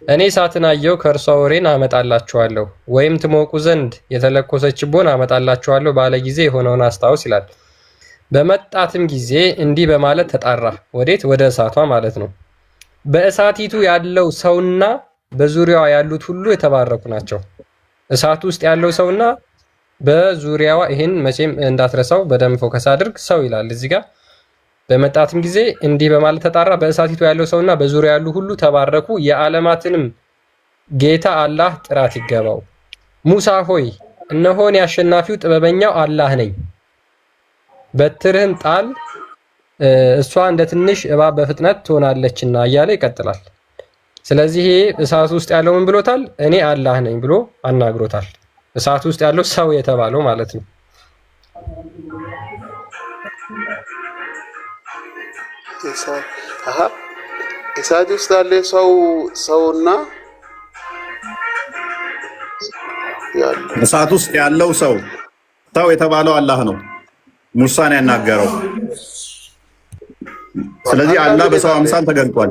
እኔ እሳትን አየሁ ከእርሷ ወሬን አመጣላችኋለሁ ወይም ትሞቁ ዘንድ የተለኮሰች ችቦን አመጣላችኋለሁ ባለ ጊዜ የሆነውን አስታውስ ይላል። በመጣትም ጊዜ እንዲህ በማለት ተጣራ። ወዴት? ወደ እሳቷ ማለት ነው። በእሳቲቱ ያለው ሰውና በዙሪያዋ ያሉት ሁሉ የተባረኩ ናቸው። እሳቱ ውስጥ ያለው ሰውና በዙሪያዋ ይህን መቼም እንዳትረሳው በደንብ ፎከስ አድርግ። ሰው ይላል እዚህ ጋር። በመጣትም ጊዜ እንዲህ በማለት ተጣራ። በእሳቲቱ ያለው ሰውና በዙሪያ ያሉ ሁሉ ተባረኩ። የዓለማትንም ጌታ አላህ ጥራት ይገባው። ሙሳ ሆይ እነሆ እኔ አሸናፊው ጥበበኛው አላህ ነኝ። በትርህን ጣል እሷ እንደ ትንሽ እባብ በፍጥነት ትሆናለችና እያለ ይቀጥላል። ስለዚህ እሳት ውስጥ ያለው ምን ብሎታል? እኔ አላህ ነኝ ብሎ አናግሮታል። እሳት ውስጥ ያለው ሰው የተባለው ማለት ነው። እሳት ውስጥ ያለ ሰውና እሳት ውስጥ ያለው ሰው የተባለው አላህ ነው ሙሳን ያናገረው። ስለዚህ አላህ በሰው አምሳል ተገልጧል።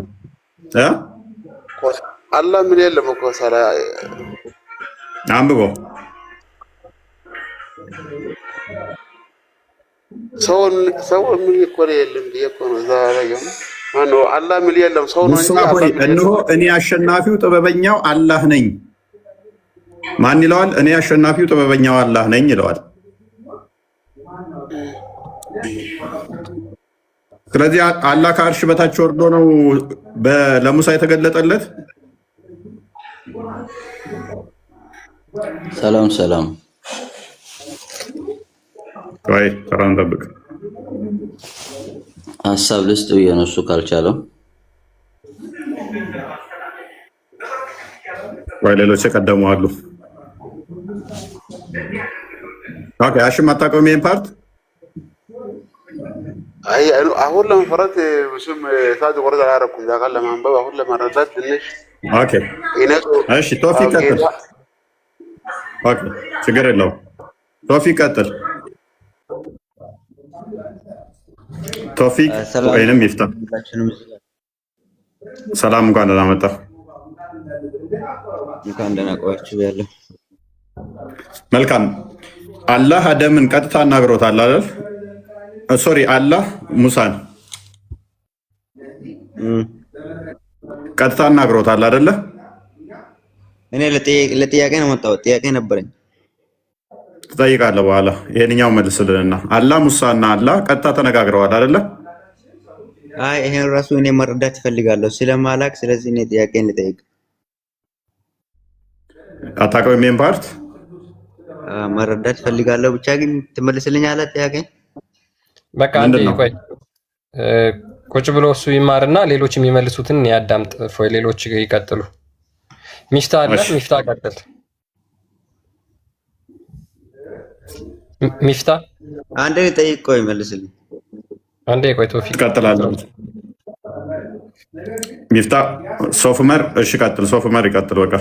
አላህ ምን የለም እኮ ሰላ አንብቦ ሰው ምን እኮ የለም እኮ ነው ዛሬው ማን ነው አላህ ምን የለም ሰው ነው እንጂ እነሆ እኔ አሸናፊው ጥበበኛው አላህ ነኝ። ማን ይለዋል? እኔ አሸናፊው ጥበበኛው አላህ ነኝ ይለዋል። ስለዚህ አላህ ከአርሽ በታች ወርዶ ነው ለሙሳ የተገለጠለት። ሰላም ሰላም። ቆይ ተራን ጠብቅ። ሀሳብ ልስጥ ብዬ ነው እሱ ካልቻለም። ቆይ ሌሎች የቀደሙ አሉ። ኦኬ ሐሺም አታውቀውም ይሄን ፓርት? አይ አሁን ለመፈረት ብዙም ታጅ ወርዳ አላረኩም ዳካል ለማንበብ አሁን ለመረዳት ትንሽ ኦኬ እሺ ቶፊቅ ቀጥል። ኦኬ ችግር የለውም ቶፊቅ ቀጥል። ቶፊቅ ወይንም ይፍታ። ሰላም እንኳን ደህና መጣ። እንኳን ደህና ቆያችሁ ያለው። መልካም አላህ አደምን ቀጥታ አናግሮታል አይደል? ሶሪ አላህ ሙሳን ቀጥታ አናግሮታል አይደለ? እኔ ለጥያቄ ነው መጣሁት። ጥያቄ ነበረኝ። ትጠይቃለህ በኋላ። ይሄንኛው መልስልንና አላህ ሙሳና አላህ ቀጥታ ተነጋግረዋል አይደለ? አይ ይሄን ራሱ እኔ መረዳት እፈልጋለሁ ስለማላቅ፣ ስለዚህ እኔ ጥያቄን ልጠይቅ። አታውቀውም? ይሄን ፓርት መረዳት እፈልጋለሁ። ብቻ ግን ትመልስልኛለህ ጥያቄ? በቃ አንዴ ቆይ፣ ቁጭ ብሎ እሱ ይማርና ሌሎች የሚመልሱትን ያዳምጥ። ፎይ ሌሎች ይቀጥሉ። ሚፍታ አለ። ሚፍታ ቀጥል። ሚፍታ አንዴ ጠይቅ። ቆይ መልስልኝ። አንዴ ቆይ። ቶፊቅ ቀጥላለሁ። ሚፍታ ሶፍመር። እሺ ቀጥል። ሶፍመር ይቀጥል። በቃ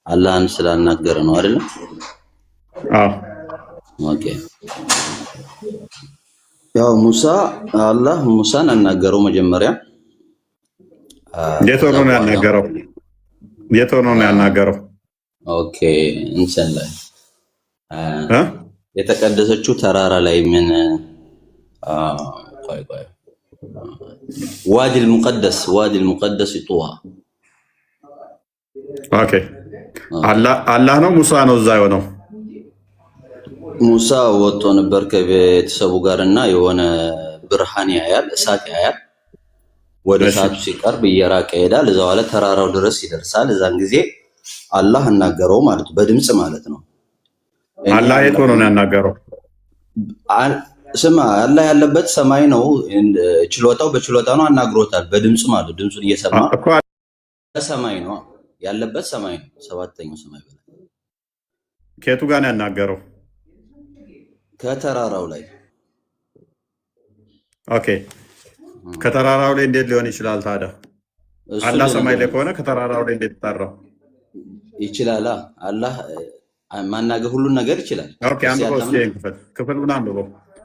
አላህን ስላናገረ ነው አይደል? አዎ። ኦኬ። ያው አላህ ሙሳን አናገረው መጀመሪያ። የት ሆኖ ነው ያናገረው? የት ሆኖ ነው ያናገረው? ኦኬ። እንሰን ላይ የተቀደሰችው ተራራ ላይ ምን ቆይ ዋዲ المقدس ጡዋ። ኦኬ። አላህ ነው ሙሳ ነው እዛ የሆነው? ሙሳ ወጥቶ ነበር ከቤተሰቡ ጋር እና የሆነ ብርሃን ያያል፣ እሳት ያያል። ወደ እሳቱ ሲቀርብ እየራቀ ይሄዳል። እዛው ላይ ተራራው ድረስ ይደርሳል። እዛን ጊዜ አላህ አናገረው ማለት በድምጽ ማለት ነው። አላህ የት ሆኖ ነው ያናገረው? ስማ አላህ ያለበት ሰማይ ነው። ችሎታው በችሎታ ነው አናግሮታል። በድምጽ ማለት ድምጹን እየሰማ ሰማይ ነው ያለበት፣ ሰማይ ነው። ሰባተኛው ሰማይ በላይ ከየቱ ጋር ነው ያናገረው? ከተራራው ላይ። ኦኬ። ከተራራው ላይ እንዴት ሊሆን ይችላል ታዲያ? አላህ ሰማይ ላይ ከሆነ ከተራራው ላይ እንዴት ተጠራው? ይችላል። አላህ ማናገር ሁሉን ነገር ይችላል። ኦኬ። አንብበው እስኪ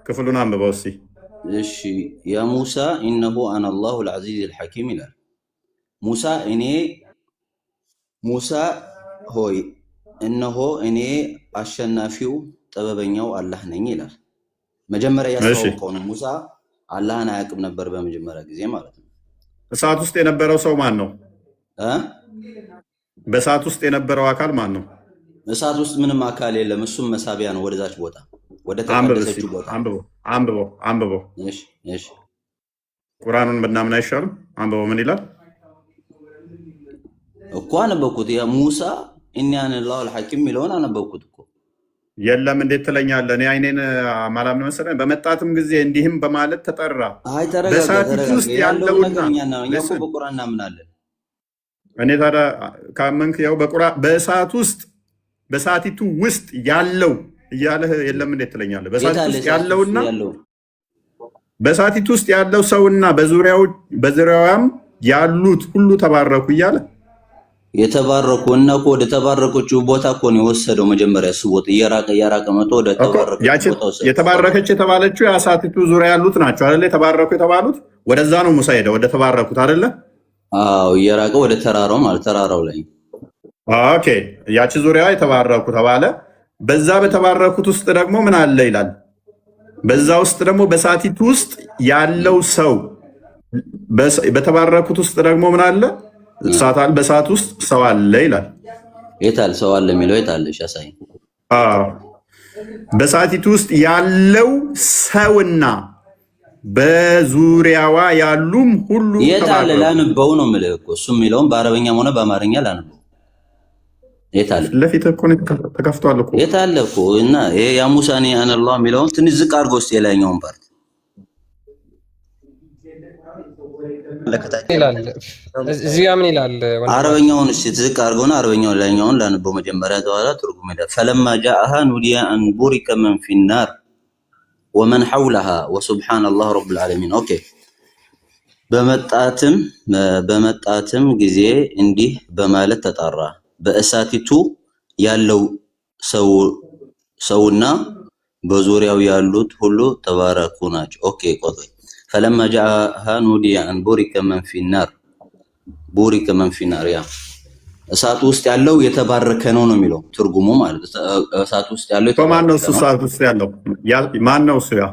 ክፍሉን አንብበው እስኪ። እሺ። ያ ሙሳ ኢነሁ አነ አላሁ አልዓዚዝ አልሐኪም ይላል። ሙሳ ሆይ እነሆ እኔ አሸናፊው ጥበበኛው አላህ ነኝ ይላል። መጀመሪያ ያስተዋወቀው ነው። ሙሳ አላህን አያውቅም ነበር በመጀመሪያ ጊዜ ማለት ነው። እሳት ውስጥ የነበረው ሰው ማን ነው? በእሳት ውስጥ የነበረው አካል ማን ነው? እሳት ውስጥ ምንም አካል የለም። እሱም መሳቢያ ነው ወደዛች ቦታ፣ ወደ ተቀደሰችው ቦታ። አንብበው። እሺ። ቁርአኑን ብናምን አይሻልም? አንብበው። ምን ይላል እኮ? አነበብኩት። ያ ሙሳ ኢኒ አነ አላሁ አልሐኪም የሚለውን አነበብኩት እኮ። የለም እንዴት ትለኛለህ? እኔ አይኔን ማላምን መሰለኝ። በመጣትም ጊዜ እንዲህም በማለት ተጠራ። አይ ተረጋጋ። ውስጥ ያለውና እኛ እኮ በቁርአን እናምናለን። እኔ ታዲያ ካመንክ ያው በእሳቲቱ ውስጥ ያለው እያለህ የለም እንዴት ትለኛለህ? በእሳቲቱ ውስጥ ያለውና በእሳቲቱ ውስጥ ያለው ሰውና በዙሪያዋም ያሉት ሁሉ ተባረኩ እያለ የተባረኩ እና እኮ ወደ ተባረከችው ቦታ እኮ ነው የወሰደው። መጀመሪያ ስቦት እየራቀ መጥቶ ወደ ተባረከችው ቦታ ወሰደው። የተባረከች የተባለችው የእሳቲቱ ዙሪያ ያሉት ናቸው አይደለ? የተባረኩ የተባሉት ወደዛ ነው ሙሳ ሄደ፣ ወደ ተባረኩት አይደለ? አዎ፣ እየራቀ ወደ ተራራው ማለት ተራራው ላይ። ኦኬ። ያቺ ዙሪያ የተባረኩ ተባለ። በዛ በተባረኩት ውስጥ ደግሞ ምን አለ ይላል? በዛ ውስጥ ደግሞ በእሳቲቱ ውስጥ ያለው ሰው በተባረኩት ውስጥ ደግሞ ምን አለ? እሳታል በእሳት ውስጥ ሰው አለ ይላል። የታል ሰው አለ የሚለው? የታል? እሺ አሳይ። በእሳቲቱ ውስጥ ያለው ሰውና በዙሪያዋ ያሉም ሁሉ የታል? ላንበው ነው የምልህ እኮ እሱ የሚለውን በአረበኛም ሆነ በአማርኛ ላንበው። የታል? ለፊት እኮ ተከፍቷል እኮ። የታል እኮ እና ይሄ ያ ሙሳ እኔ አነ አላህ የሚለውን ትንሽ ዝቅ አድርጎ እስኪ የላይኛውን ፓርት እዚህ ጋር ምን ይላል? አረበኛውን እሺ ዝቅ አድርጎና አረበኛውን ላይኛውን ላንበው መጀመሪያ ተዋላ ትርጉም ይላል። ፈለማ ጃአሃ ኑዲያ አን ቡሪከ መን ፊ ናር ወመን ሐውለሃ ወሱብሃነላህ ረብል ዓለሚን። ኦኬ። በመጣትም ጊዜ እንዲህ በማለት ተጣራ፣ በእሳቲቱ ያለው ሰውና በዙሪያው ያሉት ሁሉ ተባረኩ ናቸው። ኦኬ። ቆይ ፈለማ ጃአሃ ኑዲያ አን ቡሪከ መን ፊ ናር ያ እሳቱ ውስጥ ያለው የተባረከ ነው የሚለው ትርጉሙ ማለት እሳቱ ውስጥ ያለው ማን ነው? እሳቱ ውስጥ ያለው ማን ነው? እሱ ያ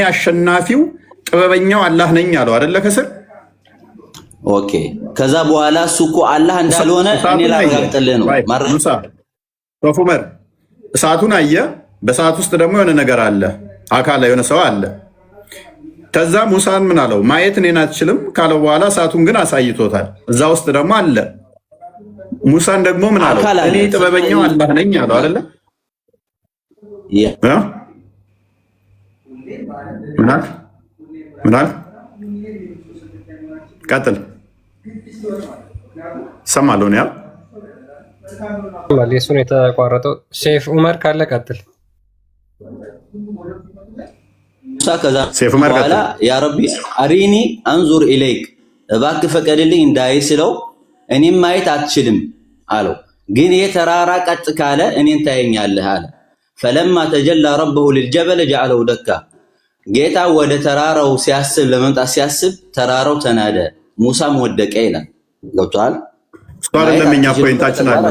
አሸናፊው ጥበበኛው አላህ ነኝ አለው አይደለ? ከስር ኦኬ። ከዛ በኋላ እሱ እኮ አላህ እንዳልሆነ እኔ ላረጋግጥልህ ነው። ሙሳ ሶፍ ዑመር እሳቱን አየ። በእሳት ውስጥ ደግሞ የሆነ ነገር አለ፣ አካል የሆነ ሰው አለ። ከዛ ሙሳን ምን አለው? ማየት እኔን አትችልም ካለው በኋላ እሳቱን ግን አሳይቶታል። እዛ ውስጥ ደግሞ አለ። ሙሳን ደግሞ ምን አለው? እኔ ጥበበኛው አላህ ነኝ አለው አይደለ? ምናል ቀጥል ሰማለሁ ነው የሱን የተቋረጠው ሴፍ ዑመር ካለ ቀጥል። ከዛ በኋላ ያ ረቢ አሪኒ አንዙር ኢለይክ እባክህ ፈቀድልኝ እንዳይ ስለው እኔም ማየት አትችልም አለው። ግን የተራራ ቀጥ ካለ እኔን ታየኛለህ አለ። ፈለማ ተጀላ ረበሁ ልልጀበል ጀዐለሁ ደካ ጌታ ወደ ተራራው ሲያስብ ለመምጣት ሲያስብ ተራራው ተናደ፣ ሙሳም ወደቀ ይላል። ገብቶሃል? ለምኛ ፖይንታችን አለ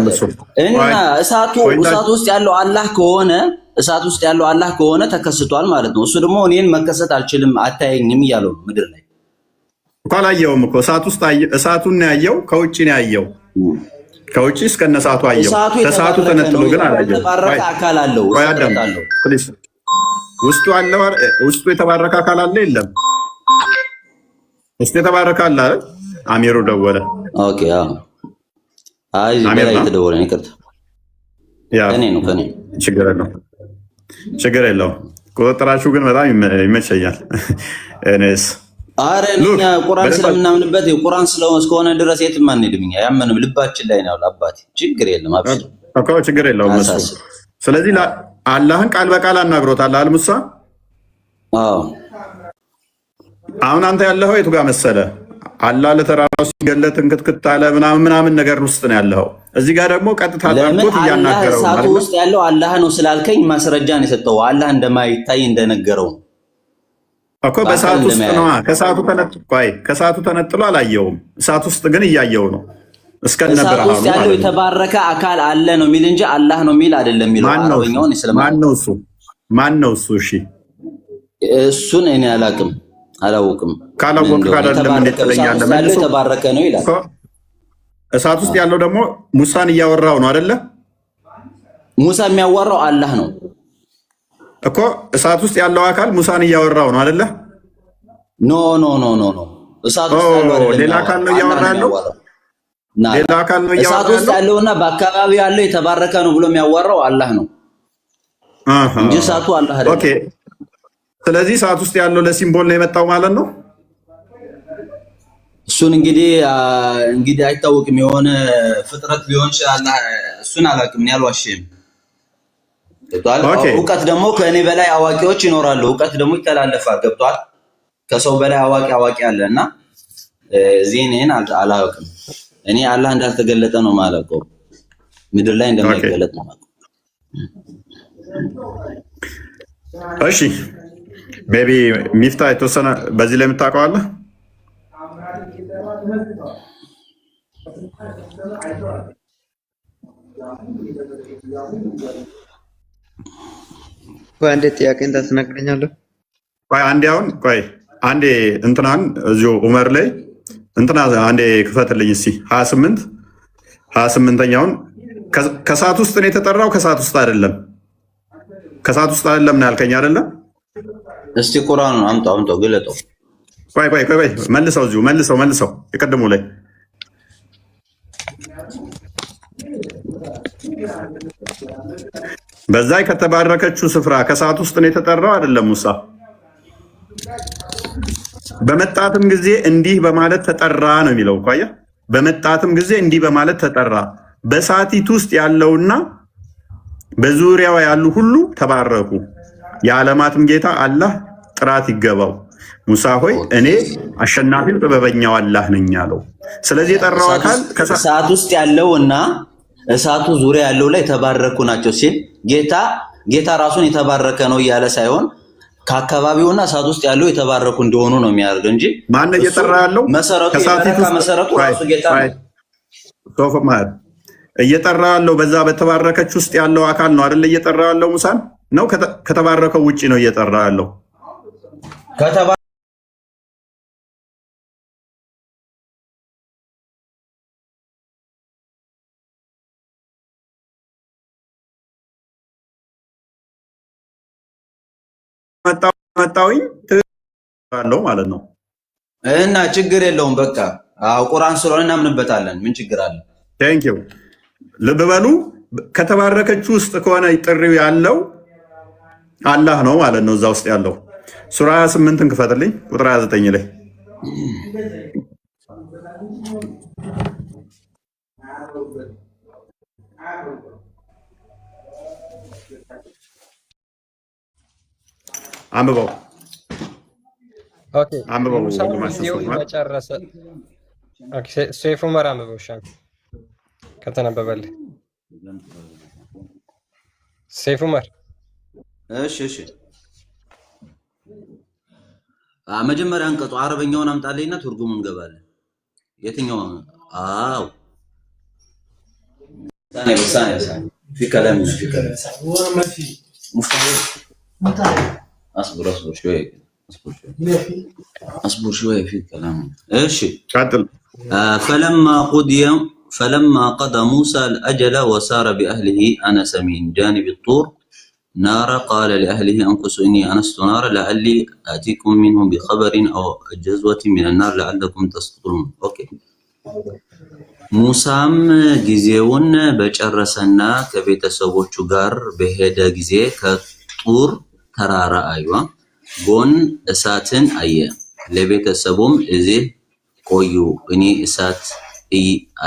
እና እሳቱ ውስጥ ያለው አላህ ከሆነ እሳት ውስጥ ያለው አላህ ከሆነ ተከስቷል ማለት ነው። እሱ ደግሞ እኔን መከሰት አልችልም አታየኝም እያለው ምድር ላይ እኮ አላየውም እኮ እሳቱን ነው ያየው። ከውጭ ነው ያየው። ከውጭ እስከነ እሳቱ አየው። ከእሳቱ ተነጥሎ ግን አላየው። የተባረከ አካል አለው። ውስጡ የተባረከ አካል አለ የለም? ውስጡ የተባረከ አለ አይደል? አሚሩ ደወለ። ኦኬ አዎ። አይ በላይ የተደወለ ነው። ይቅርታ ከኔ ነው። ችግር የለውም። ቁጥጥራችሁ ግን በጣም ይመቸኛል። እኔስ አረ እኛ ቁርአን ስለምናምንበት ቁርአን እስከሆነ ድረስ የትም አንሄድም። እኛ ያመንም ልባችን ላይ ነው። አባቴ ችግር የለም። አብሽር እኮ ችግር የለውም እሱ። ስለዚህ አላህን ቃል በቃል አናግሮታል አይደል ሙሳ? አዎ። አሁን አንተ ያለኸው የቱ ጋር መሰለ? አላህ ለተራራው ሲገለጥ እንክትክት አለ ምናምን ነገር ውስጥ ነው ያለኸው። እዚህ ጋር ደግሞ ቀጥታ ታርቶት እያናገረው ማለት ነው። ውስጥ ያለው አላህ ነው ስላልከኝ ማስረጃ ነው የሰጠው። አላህ እንደማይታይ እንደነገረው እኮ በእሳት ውስጥ ነው። ከእሳቱ ተነጥሎ አላየውም። እሳት ውስጥ ግን እያየው ነው። እስከነ ብርሃኑ ውስጥ ያለው የተባረከ አካል አለ ነው የሚል እንጂ አላህ ነው የሚል አይደለም የሚለው። አረበኛውን ማን ነው እሱ? እሺ እሱን እኔ አላውቅም። ካላወቅህ አይደለም እንዴት ትለኛለህ? የተባረከ ነው ይላል። እሳት ውስጥ ያለው ደግሞ ሙሳን እያወራው ነው አይደለ? ሙሳ የሚያወራው አላህ ነው እኮ። እሳት ውስጥ ያለው አካል ሙሳን እያወራው ነው አይደለ? ኖ እሳት ውስጥ ያለው ሌላ አካል ነው እያወራው። እሳት ውስጥ ያለውና በአካባቢው ያለው የተባረከ ነው ብሎ የሚያወራው አላህ ነው እንጂ እሳቱ አላህ አይደለም። ኦኬ። ስለዚህ እሳት ውስጥ ያለው ለሲምቦል ነው የመጣው ማለት ነው። እሱን እንግዲህ አይታወቅም። የሆነ ፍጥረት ሊሆን ይችላል። እሱን አላውቅም። እኔ አልዋሽም። እውቀት ደግሞ ከእኔ በላይ አዋቂዎች ይኖራሉ። እውቀት ደግሞ ይተላለፋል። ገብቷል? ከሰው በላይ አዋቂ አለ እና እኔን አላውቅም። እኔ አላህ እንዳልተገለጠ ነው የማላውቀው። ምድር ላይ እንደማይገለጥ ነው የማውቀው። እሺ ቤቢ ሚፍታ የተወሰነ በዚህ ላይ የምታውቀው አለ? አንዴ ጥያቄ እንዳትነግረኛለህ? አንዴ እንትናን እዚሁ ዑመር ላይ እንትና አንዴ ክፈትልኝ እስኪ 28ኛውን ከሰዓት ውስጥ ነው የተጠራው። ከሰዓት ውስጥ አይደለም ነው ያልከኝ አይደለም? እስቲ ቁርአኑን አምጣው ግለጠው። ቆይ መልሰው እዚሁ መልሰው የቀድሞ ላይ በዛ ከተባረከችው ስፍራ ከሰዓት ውስጥ ነው የተጠራው አይደለም? ሙሳ በመጣትም ጊዜ እንዲህ በማለት ተጠራ ነው የሚለው እኮ አየህ። በመጣትም ጊዜ እንዲህ በማለት ተጠራ። በሳቲት ውስጥ ያለውና በዙሪያው ያሉ ሁሉ ተባረኩ። የዓለማትም ጌታ አላህ ጥራት ይገባው። ሙሳ ሆይ እኔ አሸናፊው ጥበበኛው አላህ ነኝ አለው። ስለዚህ የጠራው አካል እሳት ውስጥ ያለውና እሳቱ ዙሪያ ያለው ላይ የተባረኩ ናቸው ሲል ጌታ ራሱን የተባረከ ነው እያለ ሳይሆን ከአካባቢውና እሳት ውስጥ ያለው የተባረኩ እንደሆኑ ነው የሚያደርገው እንጂ ማን እየጠራ ያለው መሰረቱ ራሱ ጌታ ነው። እየጠራ ያለው በዛ በተባረከች ውስጥ ያለው አካል ነው አይደል? እየጠራ ያለው ሙሳን ነው ከተባረከው ውጪ ነው እየጠራ ያለው? መጣውኝ ትላለህ ማለት ነው እና ችግር የለውም። በቃ ቁርአን ስለሆነ እናምንበታለን። ምን ችግር አለ? ቴንክ ዩ። ልብ በሉ ከተባረከች ውስጥ ከሆነ ጥሪው ያለው አላህ ነው ማለት ነው። እዛ ውስጥ ያለው ሱራ 28ን ክፈትልኝ ቁጥር 29 ላይ አንብበው። ኦኬ ሙሳ ጊዜውን በጨረሰ ሰይፉ ዑመር አንብበው። እሺ ከተነበበልህ ሰይፉ ዑመር። እሺ መጀመሪያ አንቀጹ አረበኛውን አምጣልኝና ትርጉሙን እንገባለን። የትኛው? አዎ ثانية في كلام اصبر شوي في كلام. ايش فلما قضى موسى الأجل وسار بأهله أنس من جانب الطور نارا قال لأهله أنقصوا إني أنست نارا لعلي آتيكم منه بخبر أو جزوة من النار لعلكم تصطلون. أوكي ሙሳም ጊዜውን በጨረሰና ከቤተሰቦቹ ጋር በሄደ ጊዜ ከጡር ተራራ አይዋ ጎን እሳትን አየ። ለቤተሰቡም እዚህ ቆዩ እኔ እሳት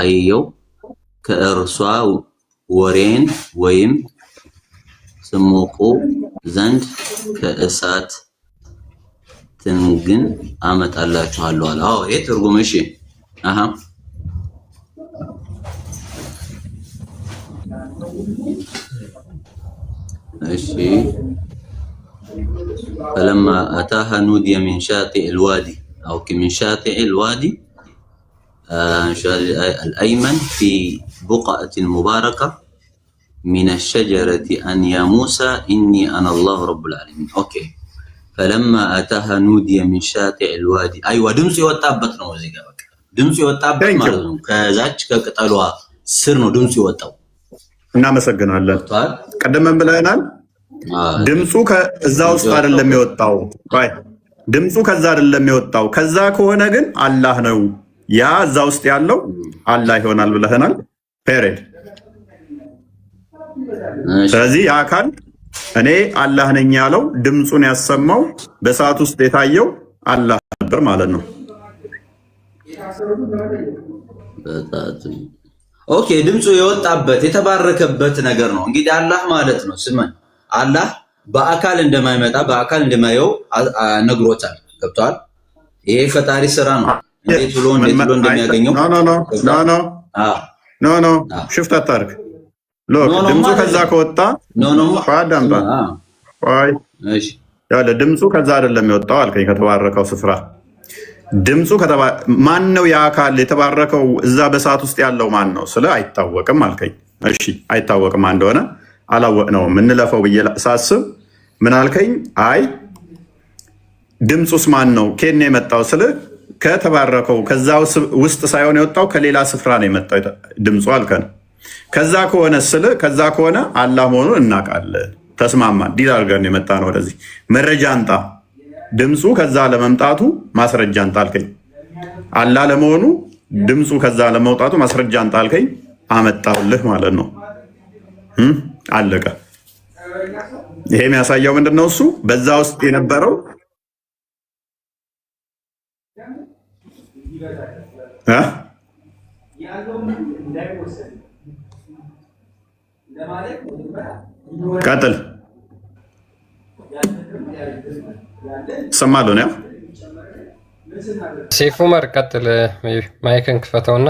አየው ከእርሷ ወሬን ወይም ስሞቁ ዘንድ ከእሳት ትንግን አመጣላችኋለሁ አለ። አዎ ይሄ ትርጉም እሺ። እሺ فلما أتاها نودي من شاطئ الوادي أو من شاطئ الوادي الأيمن في بقعة مباركة من الشجرة أن يا موسى إني أنا الله رب العالمين. أوكي فلما أتاها نودي من شاطئ الوادي أيوة دمسي وطابت ነው እዚህ ጋር በቃ دمسي وطابت ማለት ነው። ከዛች ከቅጠሏ ስር ነው دمسي ወጣው። እናመሰግናለን። ቀደም ብለናል። ድምፁ ከዛ ውስጥ አይደለም የወጣው። ድምፁ ከዛ አይደለም የወጣው። ከዛ ከሆነ ግን አላህ ነው ያ እዛ ውስጥ ያለው አላህ ይሆናል ብለናል። ፔሬድ። ስለዚህ ያ አካል እኔ አላህ ነኝ ያለው ድምፁን ያሰማው በሰዓት ውስጥ የታየው አላህ ነበር ማለት ነው። ኦኬ ድምፁ የወጣበት የተባረከበት ነገር ነው እንግዲህ አላህ ማለት ነው። ስማኝ አላህ በአካል እንደማይመጣ በአካል እንደማየው ነግሮታል። ገብቷል? ይሄ ፈጣሪ ስራ ነው። እንዴት ብሎ እንደሚያገኘው ኖ ሽፍት አታርግ። ድምፁ ከዛ ከወጣ ያለ ድምፁ ከዛ አይደለም የወጣው አልከኝ። ከተባረከው ስፍራ ድምፁ ማን ነው? የአካል የተባረከው እዛ በሰዓት ውስጥ ያለው ማን ነው? ስለ አይታወቅም አልከኝ። እሺ አይታወቅም እንደሆነ አላወቅነውም እንለፈው ብዬ ሳስብ ምን አልከኝ? አይ ድምፁስ ማን ነው? ከኔ የመጣው ስለ ከተባረከው ከዛ ውስጥ ሳይሆን የወጣው ከሌላ ስፍራ ነው የመጣው ድምፁ አልከን። ከዛ ከሆነ ስለ ከዛ ከሆነ አላህ መሆኑን እናውቃለን። ተስማማን። ዲል አድርገን የመጣ ነው ወደዚህ። መረጃ አንጣ። ድምፁ ከዛ ለመምጣቱ ማስረጃ አንጣ አልከኝ። አላህ ለመሆኑ ድምፁ ከዛ ለመውጣቱ ማስረጃ አንጣ አልከኝ። አመጣሁልህ ማለት ነው። አለቀ። ይሄ የሚያሳየው ምንድነው? እሱ በዛ ውስጥ የነበረው ቀጥል ሰማለሁ ነው። ሰይፉ ዑመር ቀጥል። ማይክን ክፈተውና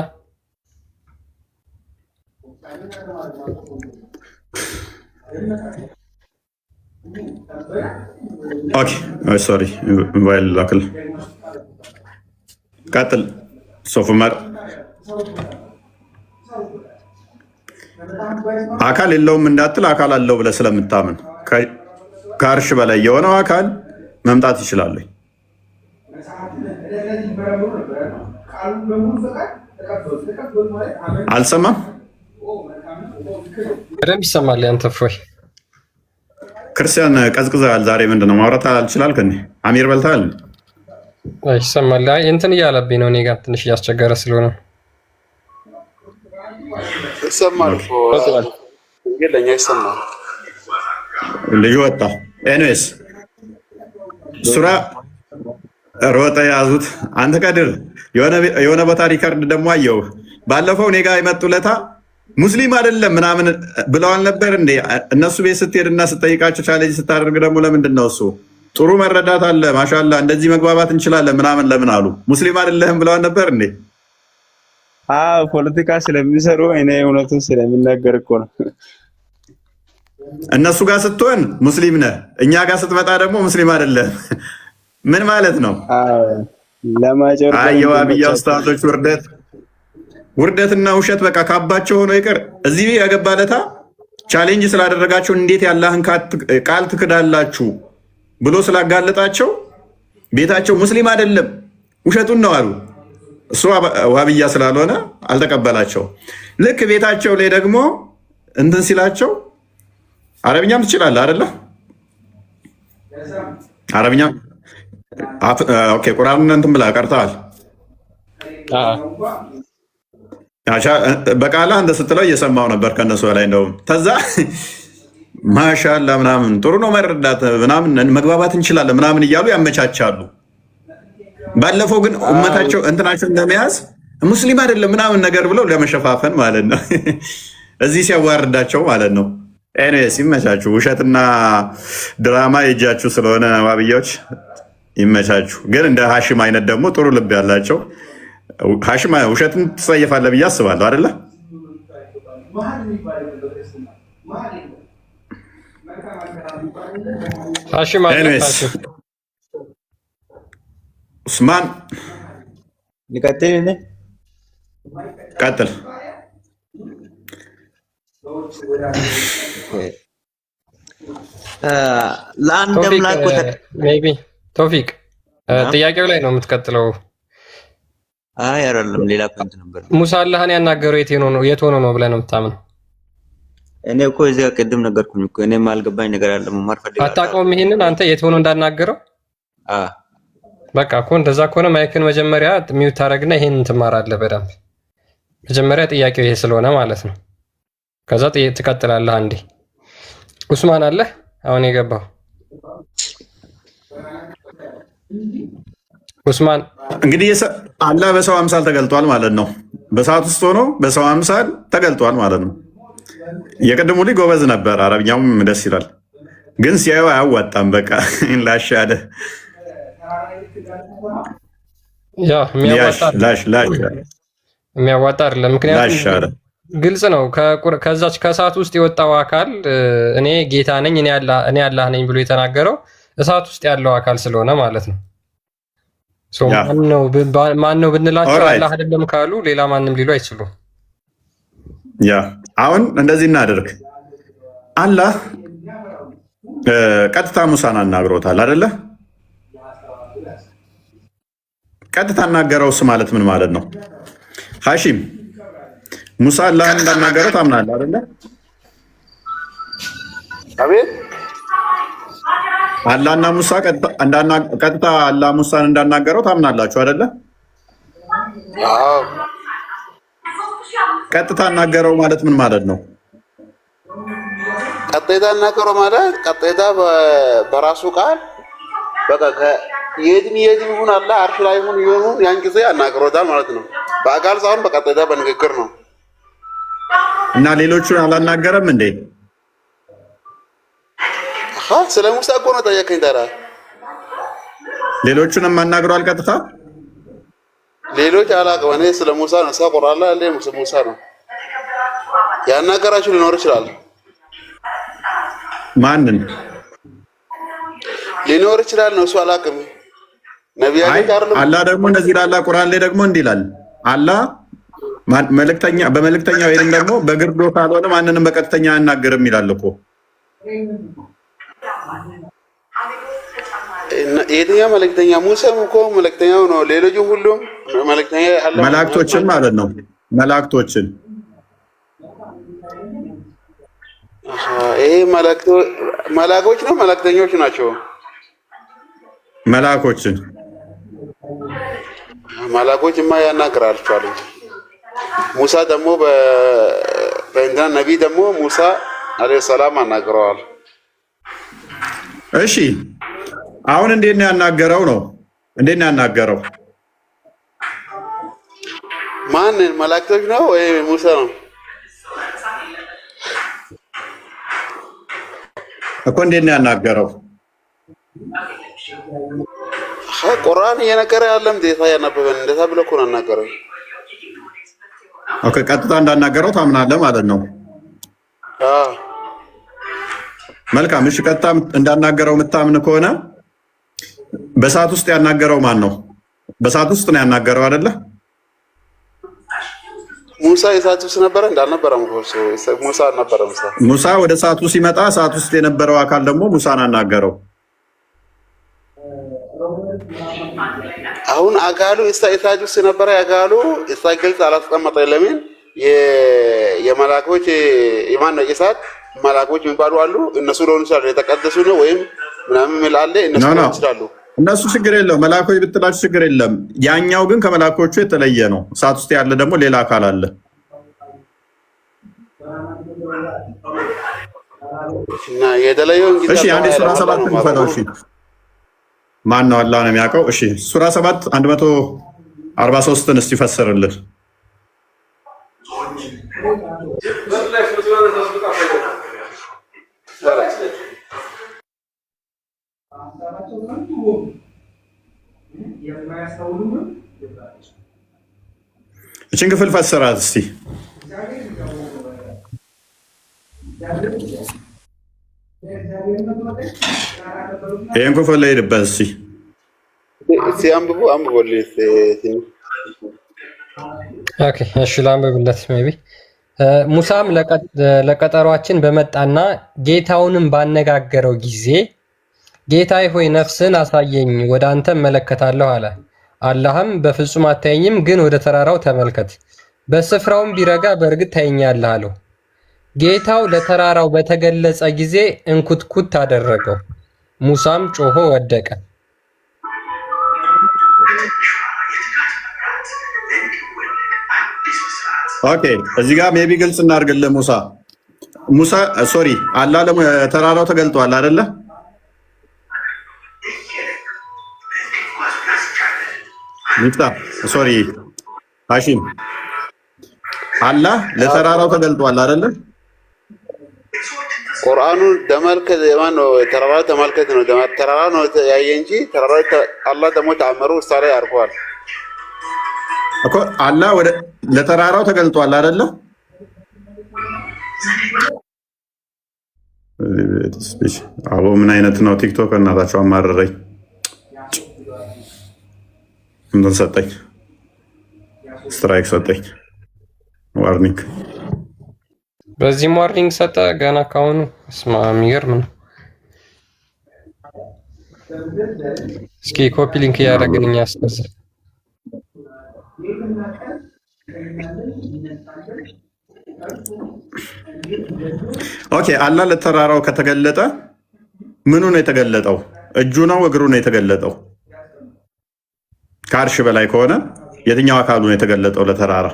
ኦኬ ሶሪ ሞባይል ላክል። ቀጥል ሰይፉ ዑመር። አካል የለውም እንዳትል አካል አለው ብለህ ስለምታምን ከአርሽ በላይ የሆነው አካል መምጣት ይችላል። አልሰማም። በደንብ ይሰማል። ያንተ እፎይ ክርስቲያን ቀዝቅዘሃል። ዛሬ ምንድን ነው ማውራት አልችላል? ከኔ አሚር በልተሃል? ይሰማል። አይ እንትን እያለብኝ ነው እኔ ጋር ትንሽ እያስቸገረ ስለሆነ ይሰማል። ለኛ ይሰማል። ልዩ ወጣ። ኤኒዌይስ ሱራ ሮጠ ያዙት። አንተ ቀድር የሆነ ቦታ ሪከርድ ደግሞ አየው። ባለፈው እኔ ጋር የመጡለታ ሙስሊም አይደለም ምናምን ብለዋል ነበር እንዴ? እነሱ ቤት ስትሄድና ስጠይቃቸው ቻሌንጅ ስታደርግ ደግሞ ለምንድን ነው እሱ ጥሩ መረዳት አለ ማሻላ እንደዚህ መግባባት እንችላለን ምናምን ለምን አሉ? ሙስሊም አይደለህም ብለዋል ነበር እንዴ? ፖለቲካ ስለሚሰሩ እኔ እውነቱን ስለሚናገር እኮ ነው። እነሱ ጋር ስትሆን ሙስሊም ነህ፣ እኛ ጋር ስትመጣ ደግሞ ሙስሊም አይደለም። ምን ማለት ነው? የዋህብያ ኡስታዞች ውርደትና ውሸት በቃ ካባቸው ሆኖ ይቅር። እዚህ ያገባለታ ቻሌንጅ ስላደረጋቸው እንዴት ያላህን ቃል ትክዳላችሁ ብሎ ስላጋለጣቸው ቤታቸው ሙስሊም አይደለም ውሸቱን ነው አሉ። እሱ ዋህብያ ስላልሆነ አልተቀበላቸው። ልክ ቤታቸው ላይ ደግሞ እንትን ሲላቸው አረብኛም ትችላለህ አይደለ? አረብኛ ኦኬ። ቁርአንን እንትን ብላ ቀርተዋል። በቃላ እንደ ስትለው እየሰማው ነበር ከነሱ ላይ እንደውም ተዛ ማሻላ ምናምን ጥሩ ነው መረዳት ምናምን መግባባት እንችላለን ምናምን እያሉ ያመቻቻሉ። ባለፈው ግን ኡመታቸው እንትናቸውን ለመያዝ ሙስሊም አይደለም ምናምን ነገር ብለው ለመሸፋፈን ማለት ነው። እዚህ ሲያዋርዳቸው ማለት ነው። ኤኒዌይስ ይመቻችሁ። ውሸትና ድራማ የእጃችሁ ስለሆነ ዋህብያዎች ይመቻችሁ። ግን እንደ ሀሽም አይነት ደግሞ ጥሩ ልብ ያላቸው ሀሽም ውሸትን ትጸየፋለህ ብዬ አስባለሁ አይደለ? ኡስማን ቀጥል። ለአንድ አምላክ ቶፊቅ ጥያቄው ላይ ነው የምትቀጥለው? አይ አይደለም፣ ሌላ ፖይንት ነበር። ሙሳ አላህን ያናገረው የት ሆኖ ነው ብለህ ነው የምታምነው? እኔ እኮ እዚህ ጋር ቅድም ነገርኩኝ እኮ እኔም አልገባኝ ነገር አለ። መማር ፈልጋለሁ። አታውቀውም ይሄንን አንተ የት ሆኖ እንዳናገረው? በቃ እኮ እንደዛ ከሆነ ማይክን መጀመሪያ ሚውት ታደርግና ይሄንን ትማራለህ በደንብ። መጀመሪያ ጥያቄው ይሄ ስለሆነ ማለት ነው። ከዛ ትቀጥላለህ። አንዴ ኡስማን አለ አሁን የገባው ኡስማን። እንግዲህ አላህ በሰው አምሳል ተገልጧል ማለት ነው። በሰዓት ውስጥ ሆኖ በሰው አምሳል ተገልጧል ማለት ነው። የቅድሙ ልጅ ጎበዝ ነበር፣ አረብኛውም ደስ ይላል። ግን ሲያዩ አያዋጣም። በቃ ላሻደ የሚያዋጣ አይደለም። ምክንያቱም ግልጽ ነው። ከዛች ከእሳት ውስጥ የወጣው አካል እኔ ጌታ ነኝ እኔ አላህ ነኝ ብሎ የተናገረው እሳት ውስጥ ያለው አካል ስለሆነ ማለት ነው። ማን ነው ብንላቸው አላህ አይደለም ካሉ ሌላ ማንም ሊሉ አይችሉም። አሁን እንደዚህ እናደርግ። አላህ ቀጥታ ሙሳን አናግሮታል አይደለ? ቀጥታ አናገረውስ ማለት ምን ማለት ነው? ሀሺም ሙሳ አላህን እንዳናገረው ታምናለህ አይደለ? አቤት። አላህና ሙሳ ቀጥታ አላህ ሙሳን እንዳናገረው ታምናላችሁ አይደለ? አዎ። ቀጥታ አናገረው ማለት ምን ማለት ነው? ቀጥታ አናገረው ማለት ቀጥታ በራሱ ቃል በቃ የትም ይሁን አላህ አርሽ ላይ ይሁን ያን ጊዜ አናግሮታል ማለት ነው። በአካል ሳይሆን በቀጥታ በንግግር ነው። እና ሌሎቹን አላናገረም እንዴ? ስለ ሙሳ እኮ ነው ጠየቀኝ። ታዲያ ሌሎቹንም አናግሯል ቀጥታ? ሌሎች አላውቅም። እኔ ስለ ሙሳ ነው ቁርአን ላይ ያለ ሙሳ ነው ያናገራችሁ። ሊኖር ይችላል። ማንን ሊኖር ይችላል ነው እሱ አላውቅም። ነቢያችን አላህ ደግሞ እንደዚህ ይላል። ቁርአን ላይ ደግሞ እንዲህ ይላል። አላህ በመልእክተኛ ወይም ደግሞ በግርዶ ካልሆነ ማንንም በቀጥተኛ አያናገርም ይላል እኮ። የትኛው መልእክተኛ? ሙሴም እኮ መልእክተኛው ነው። ሌሎቹ ሁሉም መልእክተኛ አለ። መላእክቶችን ማለት ነው። መላእክቶችን ይሄ መላእክቶች ነው መልእክተኞች ናቸው። መላእክቶችን መላእክቶችማ ያናግራቸዋል። ሙሳ ደግሞ በእንትና ነቢይ ደግሞ ሙሳ አለይሂ ሰላም አናግረዋል። እሺ አሁን እንዴት ነው ያናገረው? ነው እንዴት ነው ያናገረው? ማንን? መላእክቶች ነው ወይ ሙሳ ነው እኮ? እንዴት ነው ያናገረው? ቁርአን እየነገረ ያለም ዴታ ያነበበን እንደዛ ብሎ እኮ ነው ያናገረው። ኦኬ ቀጥታ እንዳናገረው ታምናለህ ማለት ነው? አዎ መልካም። እሺ ቀጥታ እንዳናገረው የምታምን ከሆነ በሰዓት ውስጥ ያናገረው ማን ነው? በሰዓት ውስጥ ነው ያናገረው አይደለ? ሙሳ የሰዓት ውስጥ ነበረ እንዳልነበረ ሙሳ ነበረ። ሙሳ ወደ ሰዓቱ ሲመጣ ሰዓት ውስጥ የነበረው አካል ደግሞ ሙሳን አናገረው። አሁን አካሉ እሳት ውስጥ ነበረ። አካሉ እሳት ግልጽ አላስቀመጠ። ለምን የመላእክቶች የማን ነው የእሳት መላእክቶች የሚባሉ አሉ። እነሱ ሊሆኑ ይችላሉ። የተቀደሱ ነው ወይም ምናምን ምላለ እነሱ ሊሆኑ ይችላሉ። እነሱ ችግር የለውም። መላእክቶች ብትላችሁ ችግር የለም። ያኛው ግን ከመላእክቶቹ የተለየ ነው። እሳት ውስጥ ያለ ደግሞ ሌላ አካል አለ። እና የተለየው እንግዲህ እሺ አንዴ ሱራ 7 እንፈታው። እሺ ማን ነው? አላህ ነው የሚያውቀው። እሺ ሱራ 7 143ን እስቲ ፈስርልን። እችን ክፍል ፈስራት እስቲ። ይሄን ክፍል ላይ ልበስ እስቲ አንብቡ አንብቦልኝ። ኦኬ እሺ ላንብብለት። ሜቢ ሙሳም ለቀጠሯችን በመጣና ጌታውንም ባነጋገረው ጊዜ ጌታዬ ሆይ ነፍስን አሳየኝ፣ ወደ አንተ እመለከታለሁ አለ። አላህም በፍጹም አታየኝም፣ ግን ወደ ተራራው ተመልከት፣ በስፍራውም ቢረጋ በእርግጥ ታየኛለህ አለው። ጌታው ለተራራው በተገለጸ ጊዜ እንኩትኩት አደረገው፣ ሙሳም ጮሆ ወደቀ። ኦኬ እዚህ ጋር ሜቢ ግልጽ እናድርግልህ። ሙሳ ሶሪ አላህ ለተራራው ተገልጧል አይደለ? ሚፍታ ሶሪ ሀሺም አላህ ለተራራው ተገልጧል አይደለ? ቁርአኑን ተመልከት። ማን ነው ተራራው ተመልከት ነው። ተራራው ነው ያየ እንጂ ተራራው አላህ ደግሞ ተአምሩ ውስጥ ላይ አድርጓል እኮ። አላህ ለተራራው ተገልጧል አይደለ? አቦ ምን አይነት ነው ቲክቶክ? እናታቸው አማረረኝ። እንትን ሰጠኝ፣ ስትራይክ ሰጠኝ፣ ዋርኒንግ። በዚህም ዋርኒንግ ሰጠ ገና ካሁኑ። እስማ የሚገርም ነው። እስኪ ኮፒ ሊንክ እያደረግን እኛ አስከዛ ኦኬ። አላህ ለተራራው ከተገለጠ ምኑ ነው የተገለጠው? እጁ ነው እግሩ ነው የተገለጠው? ከአርሽ በላይ ከሆነ የትኛው አካሉ ነው የተገለጠው? ለተራራ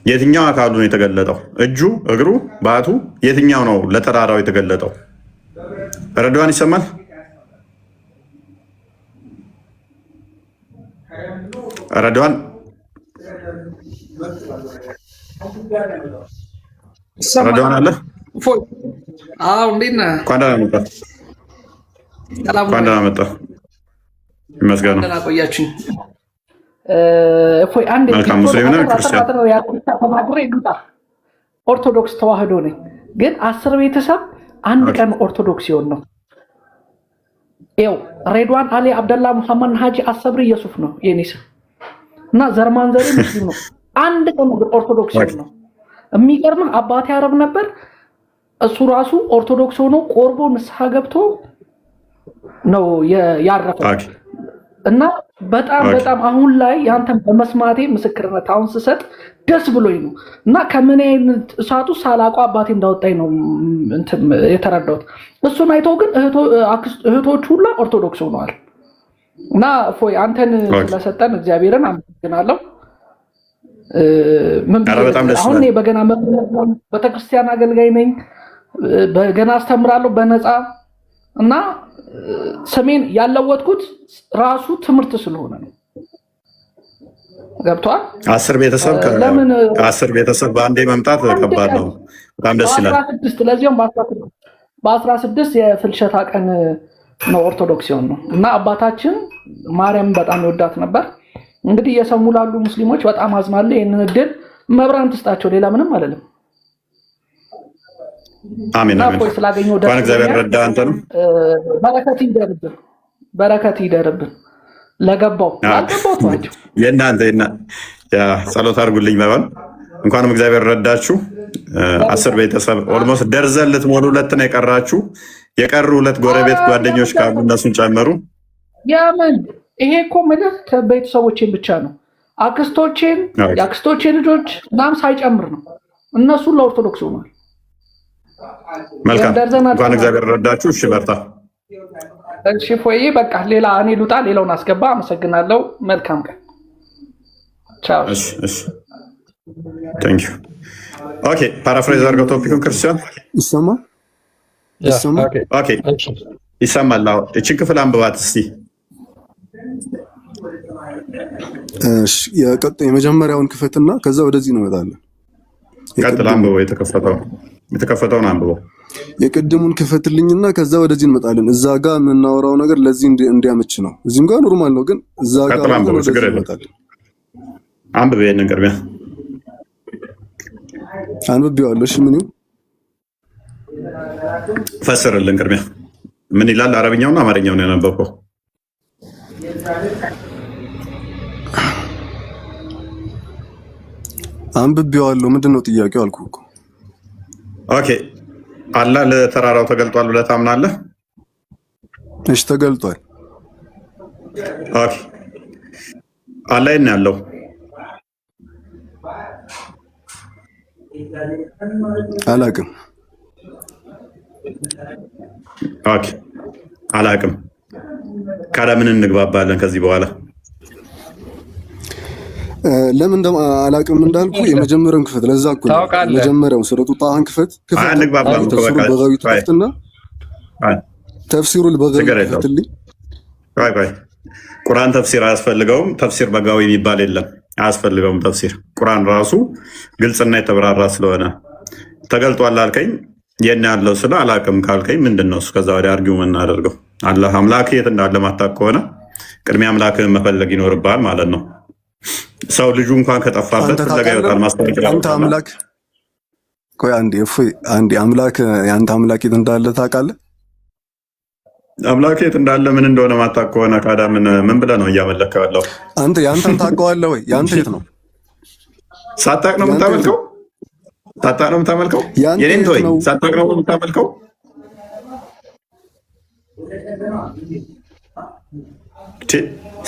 የትኛው አካሉ ነው የተገለጠው? እጁ፣ እግሩ፣ ባቱ የትኛው ነው ለተራራው የተገለጠው? ረድዋን ይሰማል? ረድዋን ረድዋን አለ? አዎ እንዴት ነህ? እንኳን ደህና መጣህ። እንኳን ደህና መጣህ። ይመስገን ነው። ቆያችሁኝ። እፎይ አንድ ሙስሊም ነህ ክርስቲያን? ኦርቶዶክስ ተዋህዶ ነኝ፣ ግን 10 ቤተሰብ አንድ ቀን ኦርቶዶክስ ሲሆን ነው። ይኸው ሬድዋን አሊ አብደላ ሙሐመድ ሀጂ አሰብሪ ኢየሱፍ ነው የኔ ስም እና ዘርማንዘሪ ሙስሊም ነው። አንድ ቀን ኦርቶዶክስ ሲሆን ነው። የሚገርምህ አባቴ አረብ ነበር፣ እሱ ራሱ ኦርቶዶክስ ሆኖ ቆርቦ ንስሐ ገብቶ ነው ያረፈው እና በጣም አሁን ላይ ያንተን በመስማቴ ምስክርነት አሁን ስሰጥ ደስ ብሎኝ ነው እና ከምን አይነት እሳቱ ሳላውቀው አባቴ እንዳወጣኝ ነው እንትን የተረዳሁት። እሱን አይተው ግን እህቶች ሁላ ኦርቶዶክስ ሆነዋል። እና ፎይ አንተን ስለሰጠን እግዚአብሔርን አመሰግናለሁ። አሁን እኔ በገና ቤተክርስቲያን አገልጋይ ነኝ፣ በገና አስተምራለሁ በነፃ እና ስሜን ያለወጥኩት ራሱ ትምህርት ስለሆነ ነው። ገብቷል። 10 ቤተሰብ በአንዴ መምጣት ከባድ ነው። በጣም ደስ ይላል። ለዚያም በ16 የፍልሰታ ቀን ነው ኦርቶዶክስ ሲሆን ነው እና አባታችን ማርያም በጣም ይወዳት ነበር። እንግዲህ የሰሙ ላሉ ሙስሊሞች በጣም አዝናለሁ። ይሄንን እድል መብራን ትስጣቸው፣ ሌላ ምንም አይደለም። አሜን አሜን። ስላገኘው ደስ እግዚአብሔር ረዳ። አንተንም በረከት ይደርብን። ለገባው ናቸው የእናንተ ጸሎት አድርጉልኝ መባል እንኳንም እግዚአብሔር ረዳችሁ። 10 ቤተሰብ ኦልሞስት ደርዘን ልትሞሉ 2 ነው የቀራችሁ። የቀሩ 2 ጎረቤት ጓደኞች ካሉ እነሱን ጨምሩ። ያምን ይሄ እኮ ምልህ ከቤተሰቦቼን ብቻ ነው። አክስቶቼን የአክስቶቼ ልጆች ምናምን ሳይጨምር ነው። እነሱ ለኦርቶዶክስ ሆኗል። መልካም እንኳን እግዚአብሔር ረዳችሁ። እሺ በርታ። እሺ ፎይ በቃ ሌላ እኔ ልውጣ፣ ሌላውን አስገባ። አመሰግናለሁ። መልካም ቀን። ቻው። እሺ እሺ ቴንክ ዩ። ኦኬ ፓራፍሬዝ አድርገው ቶፒኩን ክርስቲያን ይሰማል? ኦኬ ይሰማል። እቺን ክፍል አንብባት እስቲ። እሺ የመጀመሪያውን ክፈትና ከዛ ወደዚህ እንመጣለን። ቀጥል፣ አንብበው። የተከፈተውን አንብበው። የቅድሙን ክፈትልኝና ከዛ ወደዚህ እንመጣለን። እዛ ጋር የምናወራው ነገር ለዚህ እንዲያመች ነው። እዚህም ጋር ኖርማል ነው፣ ግን እዛ ጋር እንመጣለን። አንብበ ይሄንን ቅድሚያ አንብቤዋለሁ። እሺ ምን ይሁን ፈስርልን ቅድሚያ ምን ይላል? አረብኛውና አማርኛው ነው ያነበብከው? አንብቤዋለሁ። ምንድን ነው ጥያቄው? አልኩህ እኮ። ኦኬ አላህ ለተራራው ተገልጧል ብለህ ታምናለህ? እሺ ተገልጧል። ኦኬ አላህ የት ነው ያለው? አላቅም። ኦኬ አላቅም። ካለ ምን እንግባባለን ከዚህ በኋላ? ለምን አላቅም እንዳልኩ የመጀመሪያውን ክፈት። ለዛ እኮ የመጀመሪያውን ሱረቱ ጣሃን ክፈት። ተፍሲሩ በጋዊ ትከፍትና ተፍሲሩ በጋዊ ትከፍትልኝ። ቆይ ቁርአን ተፍሲር አያስፈልገውም። ተፍሲር በጋዊ የሚባል የለም፣ አያስፈልገውም ተፍሲር። ቁርአን ራሱ ግልጽና የተብራራ ስለሆነ ተገልጧል አልከኝ። የት ያለው ስለ አላቅም ካልከኝ ምንድን ነው እሱ? ከዛ ወዲያ አርጊው የምናደርገው አላህ አምላክ የት እንዳለ ማታውቅ ከሆነ ቅድሚያ አምላክህን መፈለግ ይኖርብሃል ማለት ነው። ሰው ልጁ እንኳን ከጠፋበት ፍለጋ ይወጣል። ማስታወቂያ አንተ አምላክ ቆይ አንዴ አምላክ ያንተ አምላክ የት እንዳለ ታውቃለህ? አምላክ የት እንዳለ ምን እንደሆነ ማታውቅ ከሆነ ካዳ ምን ብለህ ነው እያመለከው ያለው? አንተ ያንተን ታውቀዋለህ ወይ? ያንተ የት ነው? ሳታውቅ ነው የምታመልከው? ሳታውቅ ነው የምታመልከው? የኔን ተወኝ። ሳታውቅ ነው የምታመልከው?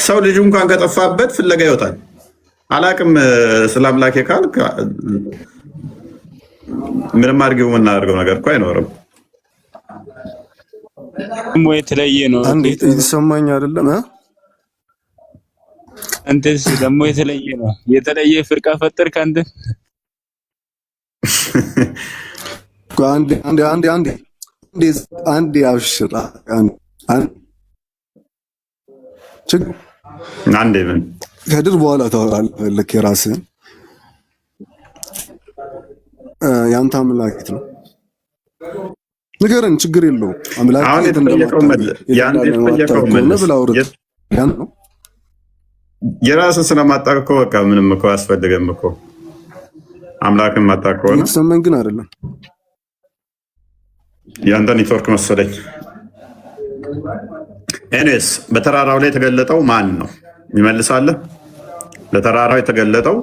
ሰው ልጁ እንኳን ከጠፋበት ፍለጋ ይወጣል። አላቅም ስለ አምላኬ ካልክ ምንም አድርገው የምናደርገው ነገር እኮ አይኖርም። የተለየ ነው። የተሰማኝ አይደለም። አንተስ ደግሞ የተለየ ነው። የተለየ ፍርቃ ፈጠርክ አንተ። አንዴ አብሽር። አንዴ ምን ከድር በኋላ ታወራለህ። የራስህን ያንተ አምላክ የት ነው ንገረን። ችግር የለውም። አምላክ አሁን የተጠየቀው የራስህን ስለማታውቅ እኮ በቃ ምንም እኮ አያስፈልግም እኮ አምላክን ማታውቅ ከሆነ። የተሰማኝ ግን አይደለም። ያንተ ኔትወርክ መሰለኝ። ኤኒዌይስ በተራራው ላይ የተገለጠው ማን ነው? ይመልሳለህ። ለተራራው የተገለጠው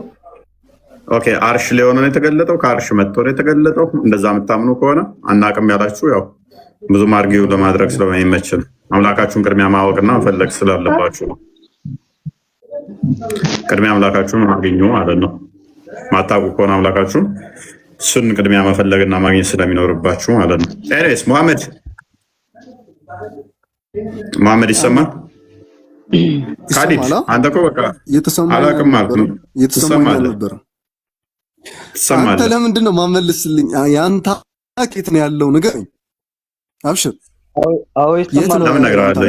ኦኬ አርሽ ላይ ሆኖ ነው የተገለጠው። ከአርሽ መጥቶ ነው የተገለጠው። እንደዛ የምታምኑ ከሆነ አናቅም ያላችሁ ያው ብዙም አርጊው ለማድረግ ስለማይመችል አምላካችሁን ቅድሚያ ማወቅና መፈለግ ስላለባችሁ ቅድሚያ አምላካችሁን አግኙ ማለት ነው። ማታውቁ ከሆነ አምላካችሁን እሱን ቅድሚያ መፈለግና ማግኘት ስለሚኖርባችሁ ማለት ነው። ኤኒዌይስ መሐመድ ይሰማል? ካሊድ አንተ እኮ በቃ አላውቅም ማለት ነው። ትሰማለህ? አንተ ለምንድን ነው ማመልስልኝ? ያንተ አኬት ነው ያለው ንገረኝ። አብሽር ለምን እነግርሃለሁ?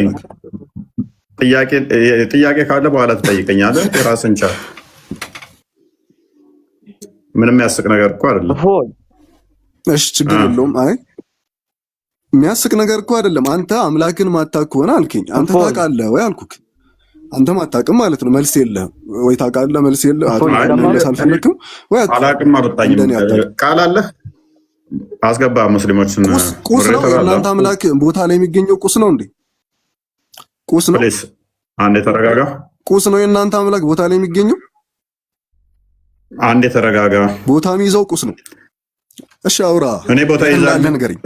ጥያቄ ካለ በኋላ ትጠይቀኛለህ። የራስን ቻል። ምንም የሚያስቅ ነገር እኮ አይደለም። እሺ ችግር የለውም። አይ የሚያስቅ ነገር እኮ አይደለም። አንተ አምላክን ማታውቅ ከሆነ አልከኝ። አንተ ታውቃለህ ወይ አልኩክ። አንተም አታውቅም ማለት ነው። መልስ የለህም ወይ? ታውቃለህ፣ መልስ የለህም። አልፈለክም ወይ? አላውቅም አልወጣኝም። ቃል አለህ አስገባ። ሙስሊሞችን ቁስ ነው የእናንተ አምላክ ቦታ ላይ የሚገኘው ቁስ ነው እንዴ? ቁስ ነው። አንዴ ተረጋጋ። ቁስ ነው የእናንተ አምላክ ቦታ ላይ የሚገኘው? አንዴ ተረጋጋ። ቦታ የሚይዘው ቁስ ነው። እሺ አውራ። እኔ ቦታ ይዛል ንገረኝ።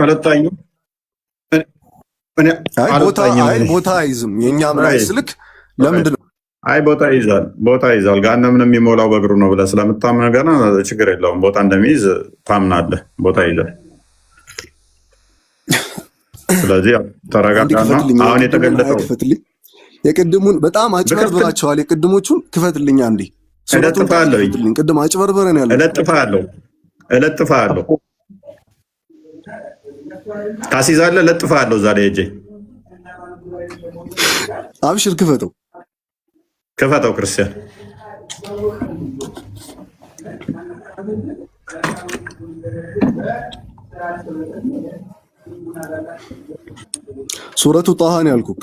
ቦታ አይዝም የኛ አምላክ ስልክ ለምንድን ነው? አይ ቦታ ይዛል። ገሃነምን የሚሞላው በእግሩ ነው ብለህ ስለምታምን ገና ችግር የለውም። ቦታ እንደሚይዝ ታምናለህ። ቦታ ይዛል። ስለዚህ ተረጋጋና አሁን የተገለጠው የቅድሙን በጣም አጭበርብራቸዋል። የቅድሞቹን ክፈትልኝ አንዴ። እለጥፍሃለሁ። ቅድም አጭበርበረን ያለው እለጥፍሃለሁ። ታስይዛለህ። እለጥፍሃለሁ እዛ ላይ ሂጅ። አብሽር ክፈተው ክርስቲያን። ሱረቱ ጣሃ ነው ያልኩክ።